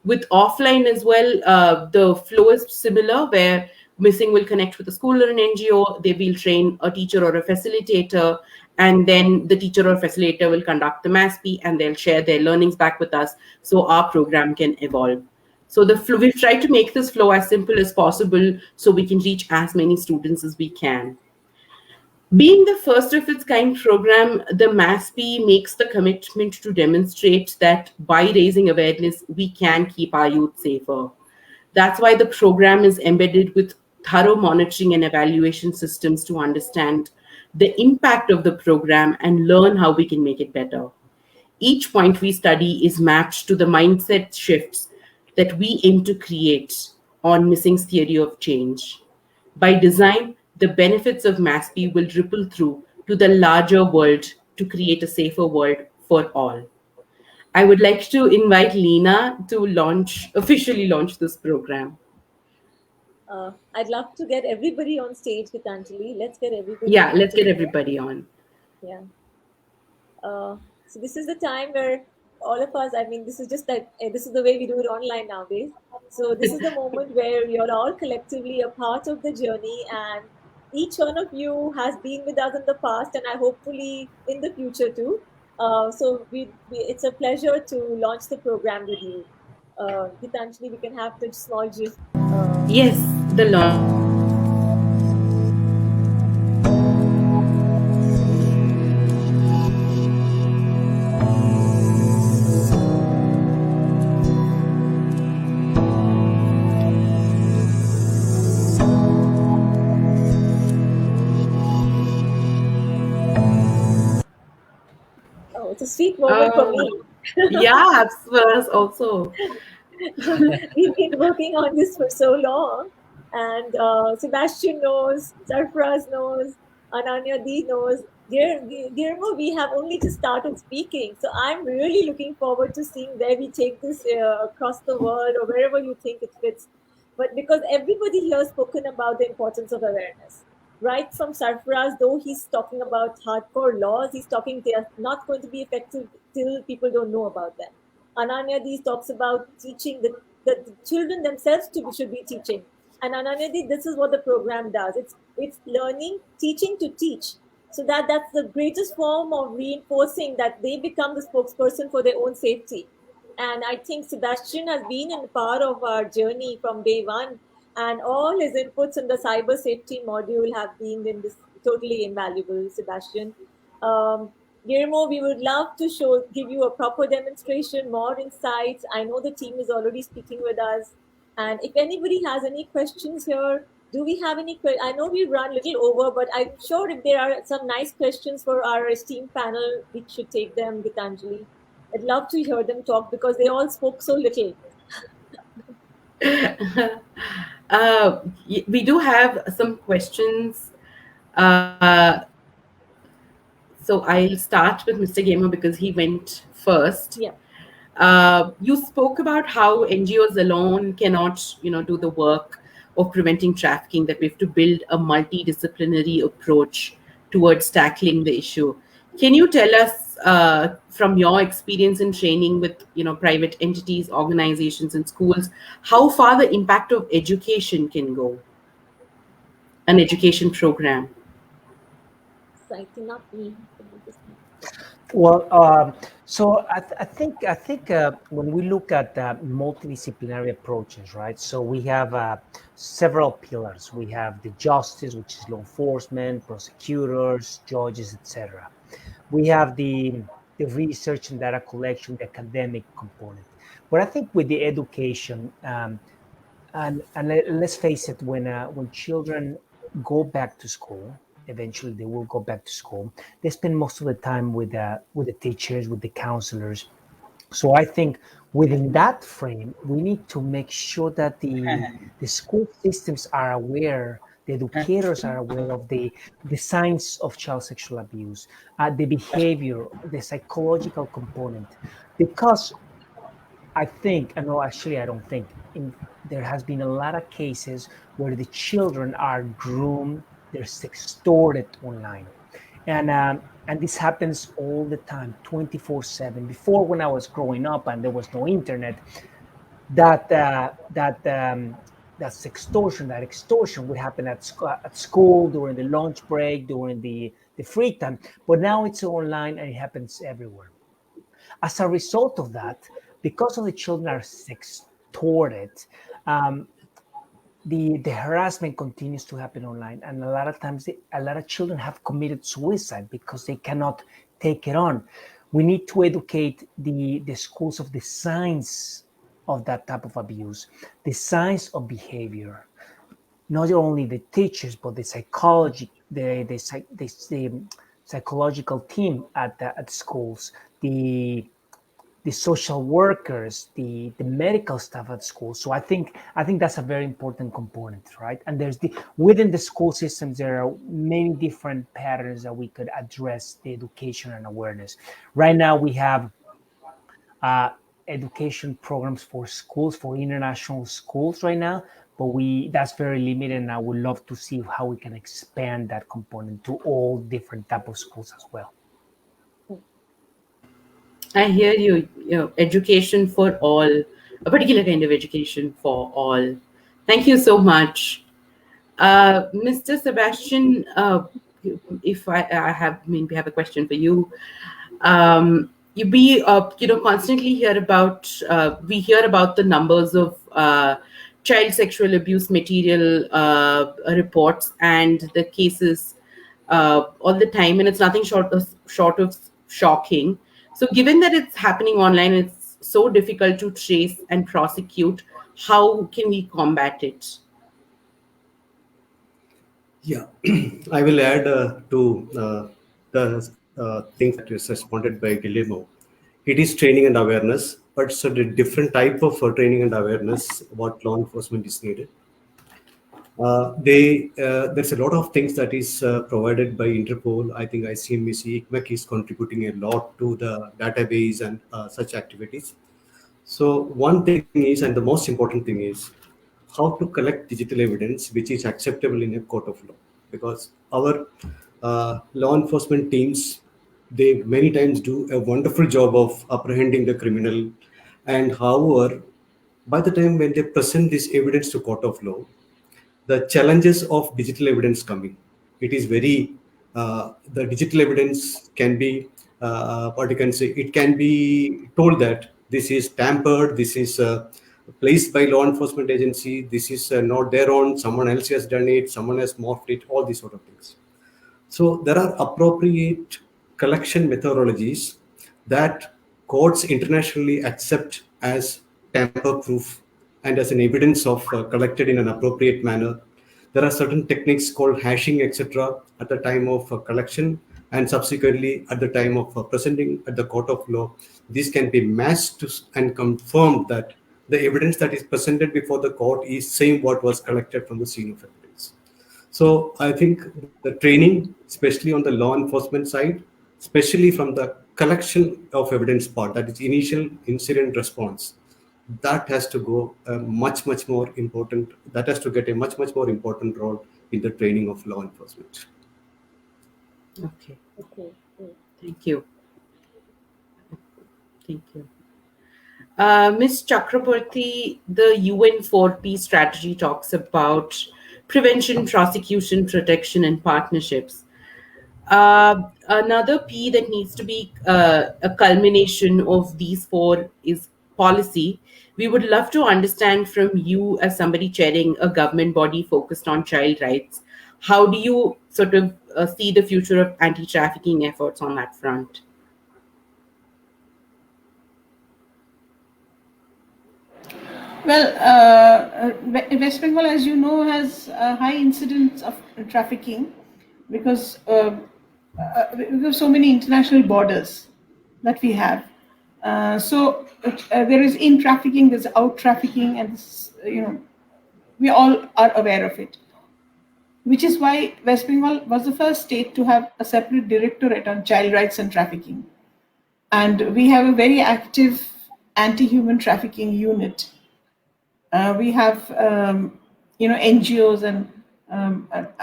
S2: With offline as well, the flow is similar, where Missing will connect with a school or an NGO. They will train a teacher or a facilitator, and then the teacher or facilitator will conduct the MASPI, and they'll share their learnings back with us so our program can evolve. So we've tried to make this flow as simple as possible so we can reach as many students as we can. Being the first of its kind program, the MASP makes the commitment to demonstrate that by raising awareness, we can keep our youth safer. That's why the program is embedded with thorough monitoring and evaluation systems to understand the impact of the program and learn how we can make it better. Each point we study is mapped to the mindset shifts that we aim to create on Missing's theory of change. By design, the benefits of MASP will ripple through to the larger world to create a safer world for all. I would like to invite Lena to officially launch this program.
S1: I'd love to get everybody on stage, Gitanjali. Let's get everybody.
S2: Yeah, let's get everybody on.
S1: Yeah. So this is the time where all of us, I mean, this is just that this is the way we do it online nowadays. So this is the moment where you're all collectively a part of the journey, and each one of you has been with us in the past, and I hopefully in the future too. So it's a pleasure to launch the program with you. Gitanjali, we can have the small gist.
S2: Yes, the launch.
S1: Oh, it's a sweet moment for me.
S2: Yeah, us also.
S1: We've been working on this for so long, and Sebastian knows, Sarfraz knows, Ananya Dee knows. Guillermo, we have only just started speaking, so I'm really looking forward to seeing where we take this across the world or wherever you think it fits. But because everybody here has spoken about the importance of awareness, right from Sarfraz, though he's talking about hardcore laws, he's talking they are not going to be effective till people don't know about them. Ananya Dee talks about teaching the children themselves should be teaching. And Ananya Dee, this is what the program does. It's learning, teaching to teach. So that's the greatest form of reinforcing that they become the spokesperson for their own safety. And I think Sebastian has been a part of our journey from day one, and all his inputs in the cyber safety module have been in this totally invaluable, Sebastian. Guillermo, we would love to give you a proper demonstration, more insights. I know the team is already speaking with us. And if anybody has any questions here, do we have any questions? I know we run a little over, but I'm sure if there are some nice questions for our esteemed panel, we should take them, Gitanjali. I'd love to hear them talk because they all spoke so little.
S2: We do have some questions. So I'll start with Mr. Gamer because he went first.
S1: Yeah.
S2: You spoke about how NGOs alone cannot, do the work of preventing trafficking, that we have to build a multidisciplinary approach towards tackling the issue. Can you tell us from your experience in training with, private entities, organizations, and schools, how far the impact of education can go? An education program.
S1: I cannot be.
S3: Well, so I think when we look at multidisciplinary approaches, right? So we have several pillars. We have the justice, which is law enforcement, prosecutors, judges, etc. We have the research and data collection, the academic component. But I think with the education, and let's face it, when children go back to school, eventually they will go back to school. They spend most of the time with the teachers, with the counselors. So I think within that frame, we need to make sure that the school systems are aware, the educators are aware of the signs of child sexual abuse, the behavior, the psychological component. Because I think, and no, actually, I don't think, there has been a lot of cases where the children are groomed, they're sextorted online. And this happens all the time, 24/7. Before, when I was growing up and there was no internet, that sextortion, that extortion would happen at school, during the lunch break, during the free time. But now it's online and it happens everywhere. As a result of that, because of the children are toward it. The harassment continues to happen online, and a lot of times a lot of children have committed suicide because they cannot take it on. We need to educate the schools of the signs of that type of abuse, the signs of behavior, not only the teachers but the psychology, the psychological team at schools, the social workers, the medical staff at school. So I think that's a very important component, right? And there's within the school systems, there are many different patterns that we could address the education and awareness. Right now, we have education programs for schools, for international schools right now, but that's very limited, and I would love to see how we can expand that component to all different type of schools as well.
S2: I hear you. Education for all, a particular kind of education for all. Thank you so much, Mr. Sebastian. If I have a question for you. Constantly hear about we hear about the numbers of child sexual abuse material reports and the cases all the time, and it's nothing short of shocking. So given that it's happening online, it's so difficult to trace and prosecute, how can we combat it?
S4: Yeah, I will add to the things that was responded by Guillermo. It is training and awareness, but it's a different type of training and awareness what law enforcement is needed. There's a lot of things that is provided by Interpol. I think ICMEC, ICMEC is contributing a lot to the database and such activities. So one thing is, and the most important thing is, how to collect digital evidence which is acceptable in a court of law. Because our law enforcement teams, they many times do a wonderful job of apprehending the criminal. And however, by the time when they present this evidence to court of law, the challenges of digital evidence coming. It is very, the digital evidence can be, what you can say, it can be told that this is tampered, this is placed by law enforcement agency, this is not their own, someone else has done it, someone has morphed it, all these sort of things. So there are appropriate collection methodologies that courts internationally accept as tamper-proof and as an evidence of collected in an appropriate manner. There are certain techniques called hashing, etc., at the time of collection, and subsequently at the time of presenting at the court of law. This can be matched and confirmed that the evidence that is presented before the court is same what was collected from the scene of evidence. So I think the training, especially on the law enforcement side, especially from the collection of evidence part, that is initial incident response, that has to go much more important. That has to get a much more important role in the training of law enforcement.
S2: Okay. Thank you. Ms. Chakraborty, the UN 4P strategy talks about prevention, prosecution, protection, and partnerships. Another P that needs to be a culmination of these four is policy. We would love to understand from you, as somebody chairing a government body focused on child rights, how do you sort of see the future of anti-trafficking efforts on that front?
S5: Well, West Bengal, as you know, has a high incidence of trafficking because we have so many international borders that we have. So there is in trafficking, there's out trafficking, and this, we all are aware of it. Which is why West Bengal was the first state to have a separate directorate on child rights and trafficking. And we have a very active anti-human trafficking unit. We have, NGOs and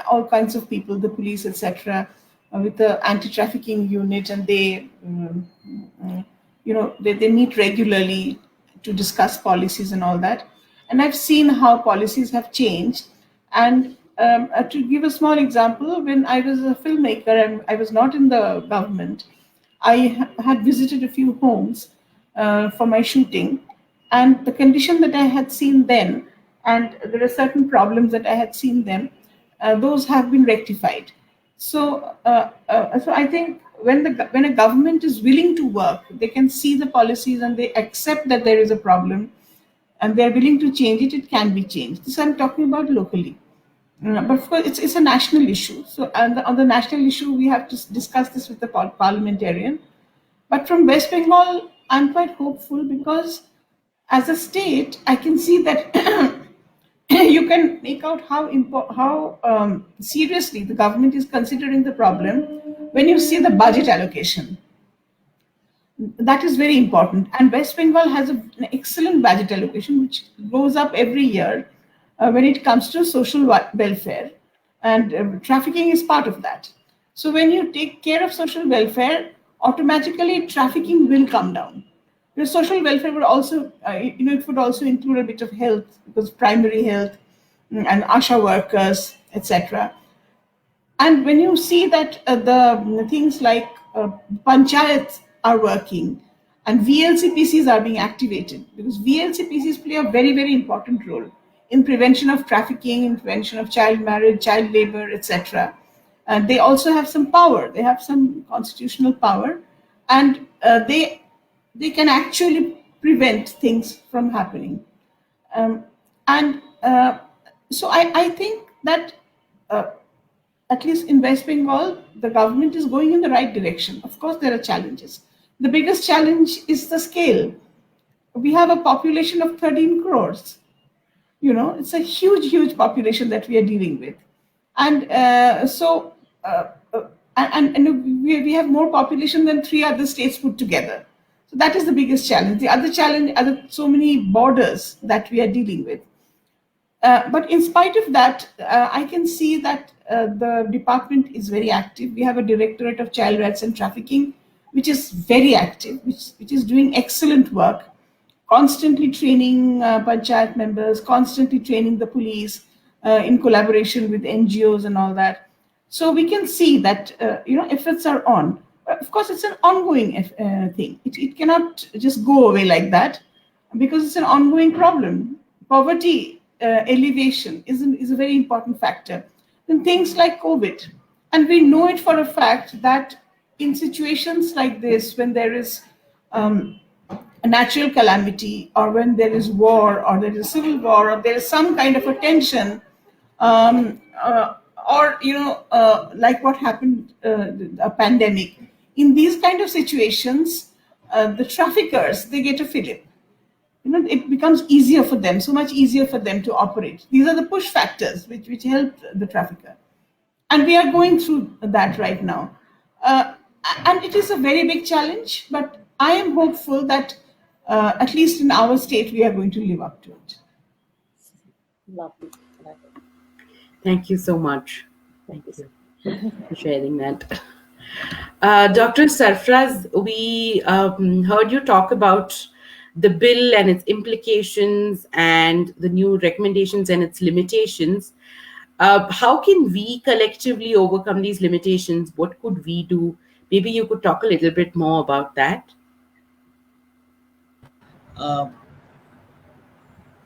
S5: all kinds of people, the police, etc., with the anti-trafficking unit, and they meet regularly to discuss policies and all that. And I've seen how policies have changed. And to give a small example, when I was a filmmaker and I was not in the government, I had visited a few homes for my shooting. And the condition that I had seen then, and there are certain problems that I had seen then, those have been rectified. So I think when a government is willing to work, they can see the policies and they accept that there is a problem, and they're willing to change it. It can be changed. This I'm talking about locally. But of course, it's a national issue. So on the national issue, we have to discuss this with the parliamentarian. But from West Bengal, I'm quite hopeful because as a state, I can see that you can make out how seriously the government is considering the problem when you see the budget allocation. That is very important. And West Bengal has an excellent budget allocation, which goes up every year when it comes to social welfare. And trafficking is part of that. So when you take care of social welfare, automatically trafficking will come down. Your social welfare would also, it would also include a bit of health, because primary health and ASHA workers, etc. And when you see that the things like panchayats are working and VLCPCs are being activated, because VLCPCs play a very, very important role in prevention of trafficking, in prevention of child marriage, child labor, etc. And they also have some power. They have some constitutional power, and they can actually prevent things from happening. So I think that at least in West Bengal, the government is going in the right direction. Of course, there are challenges. The biggest challenge is the scale. We have a population of 13 crores. It's a huge, huge population that we are dealing with. And we have more population than 3 other states put together. So that is the biggest challenge. The other challenge are so many borders that we are dealing with. But in spite of that, I can see that the department is very active. We have a Directorate of Child Rights and Trafficking, which is very active, which is doing excellent work, constantly training panchayat members, constantly training the police in collaboration with NGOs and all that. So we can see that efforts are on. Of course, it's an ongoing thing. It cannot just go away like that, because it's an ongoing problem. Poverty elevation is a very important factor. Then things like COVID, and we know it for a fact that in situations like this, when there is a natural calamity, or when there is war, or there is civil war, or there is some kind of a tension, like what happened, a pandemic. In these kind of situations, the traffickers, they get a fillip. It becomes easier for them, so much easier for them to operate. These are the push factors which help the trafficker. And we are going through that right now. And it is a very big challenge, but I am hopeful that at least in our state, we are going to live up to it.
S1: Lovely.
S2: Thank you so much.
S1: Thank you.
S2: For sharing that. Dr. Sarfraz, we heard you talk about the bill and its implications and the new recommendations and its limitations. How can we collectively overcome these limitations? What could we do? Maybe you could talk a little bit more about that.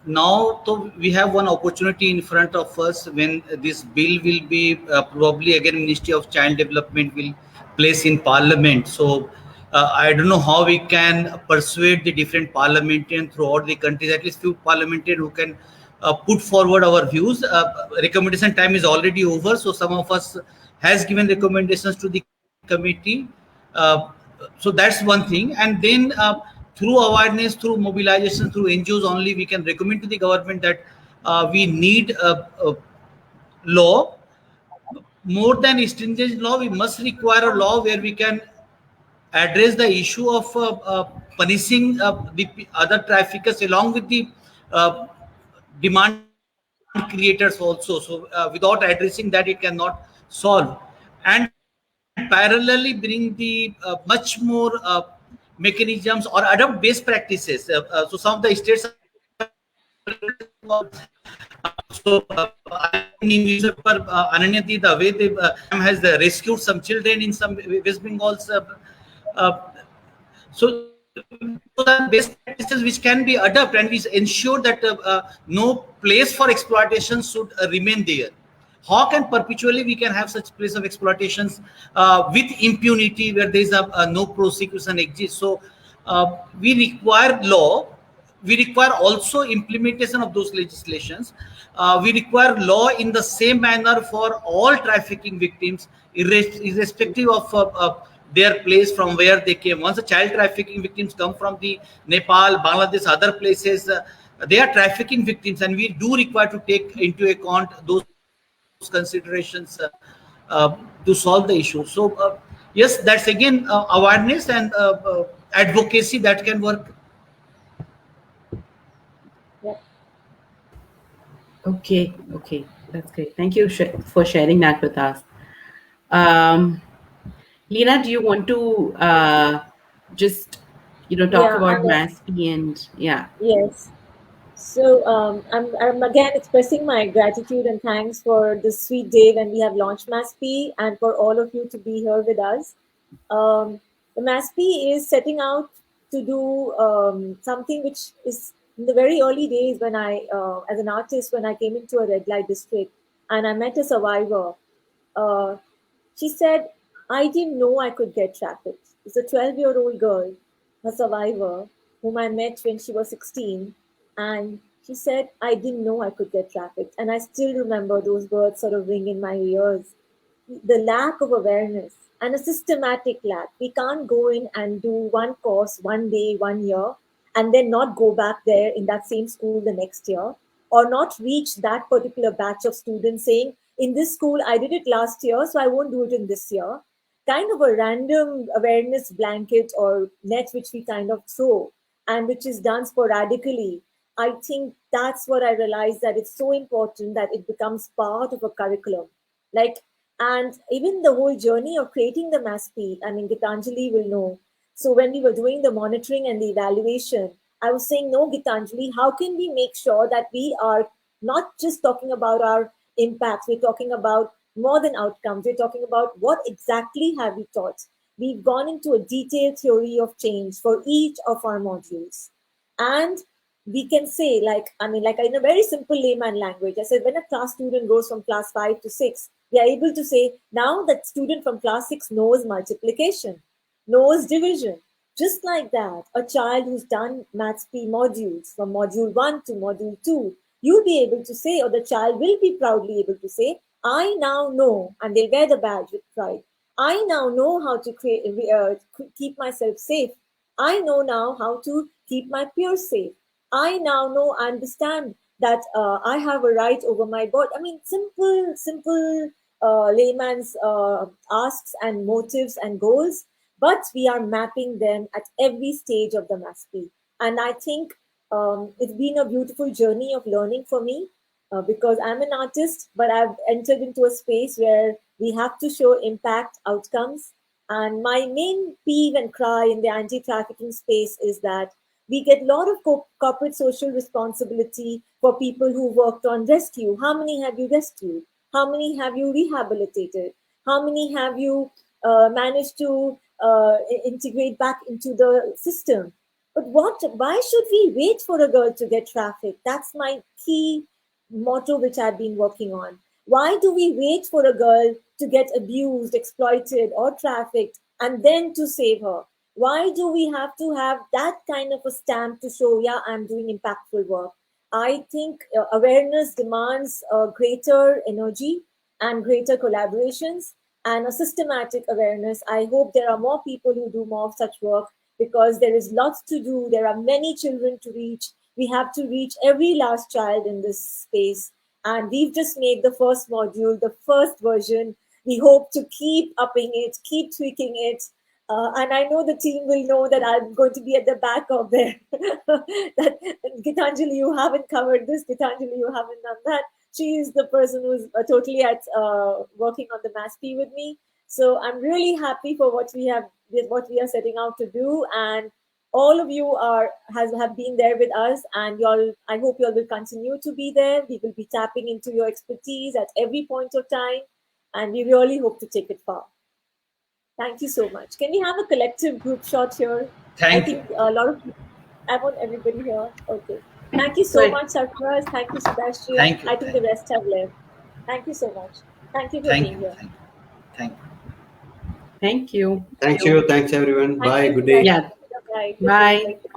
S7: Now, so we have one opportunity in front of us when this bill will be probably again Ministry of Child Development will place in Parliament. So I don't know how we can persuade the different parliamentarians throughout the country, at least few parliamentarians who can put forward our views. Recommendation time is already over, so some of us has given recommendations to the committee. So that's one thing. And then through awareness, through mobilization, through NGOs only, we can recommend to the government that we need a law. More than stringent law, we must require a law where we can address the issue of punishing the other traffickers along with the demand creators also. So without addressing that, it cannot solve. And parallelly bring the much more mechanisms or adopt best practices. So some of the states newspaper Ananyati, the way they has rescued some children in some West Bengal's. So those are best practices which can be adopted, and we ensure that no place for exploitation should remain there. How can perpetually we can have such place of exploitations with impunity where there is no prosecution exists? So we require law. We require also implementation of those legislations. We require law in the same manner for all trafficking victims, irrespective of their place from where they came. Once the child trafficking victims come from the Nepal, Bangladesh, other places, they are trafficking victims, and we do require to take into account those considerations to solve the issue. So yes, that's again awareness and advocacy that can work.
S1: Yeah.
S2: Okay, okay, that's great. Thank you for sharing that with us. Um, Lena, do you want to just talk
S1: Yeah.
S2: about MASP and yeah?
S1: Yes. So I'm again expressing my gratitude and thanks for this sweet day when we have launched MASP and for all of you to be here with us. The MASP is setting out to do something which is in the very early days when as an artist, when I came into a red light district and I met a survivor. Uh, she said, I didn't know I could get trafficked. It's a 12-year-old girl, a survivor, whom I met when she was 16. And she said, I didn't know I could get trafficked. And I still remember those words sort of ring in my ears. The lack of awareness and a systematic lack. We can't go in and do one course, one day, 1 year, and then not go back there in that same school the next year, or not reach that particular batch of students saying, in this school, I did it last year, so I won't do it in this year. Kind of a random awareness blanket or net which we kind of throw and which is done sporadically. I think that's what I realized, that it's so important that it becomes part of a curriculum. Like, and even the whole journey of creating the MASP, I mean, Gitanjali will know. So when we were doing the monitoring and the evaluation, I was saying, no, Gitanjali, how can we make sure that we are not just talking about our impacts, we're talking about more than outcomes, we're talking about what exactly have we taught. We've gone into a detailed theory of change for each of our modules. And we can say, like, I mean, like in a very simple layman language, I said, when a class student goes from class 5 to 6, we are able to say, now that student from class 6 knows multiplication, knows division. Just like that, a child who's done Maths P modules from module 1 to module 2, you'll be able to say, or the child will be proudly able to say, I now know, and they'll wear the badge with pride. I now know how to keep myself safe. I know now how to keep my peers safe. I now know, understand that I have a right over my body. I mean, simple layman's asks and motives and goals, but we are mapping them at every stage of the MASP. And I think it's been a beautiful journey of learning for me because I'm an artist, but I've entered into a space where we have to show impact outcomes. And my main peeve and cry in the anti-trafficking space is that we get a lot of corporate social responsibility for people who worked on rescue. How many have you rescued? How many have you rehabilitated? How many have you managed to integrate back into the system? But why should we wait for a girl to get trafficked? That's my key motto which I've been working on. Why do we wait for a girl to get abused, exploited, or trafficked and then to save her? Why do we have to have that kind of a stamp to show, yeah, I'm doing impactful work? I think awareness demands greater energy and greater collaborations and a systematic awareness. I hope there are more people who do more of such work because there is lots to do. There are many children to reach. We have to reach every last child in this space. And we've just made the first module, the first version. We hope to keep upping it, keep tweaking it. And I know the team will know that I'm going to be at the back of there. That Gitanjali, you haven't covered this. Gitanjali, you haven't done that. She is the person who's totally at working on the MASP with me. So I'm really happy for what we are setting out to do, and all of you have been there with us, and y'all. I hope y'all will continue to be there. We will be tapping into your expertise at every point of time, and we really hope to take it far. Thank you so much. Can we have a collective group shot here?
S7: Thank
S1: I
S7: you.
S1: think a lot of I want everybody here. Okay. Thank you so
S2: Good.
S1: much, Sarfraz. Thank you, Subhashri.
S7: Thank you.
S1: I think the rest have left. Thank you so much. Thank you for
S7: Thank
S1: being
S7: you.
S1: here.
S7: Thank you.
S2: Thank you.
S4: Thank you. Thanks, everyone.
S1: Thank
S4: Bye.
S1: you,
S4: Good day.
S2: Yeah.
S1: Subhashri. Bye.
S2: Bye.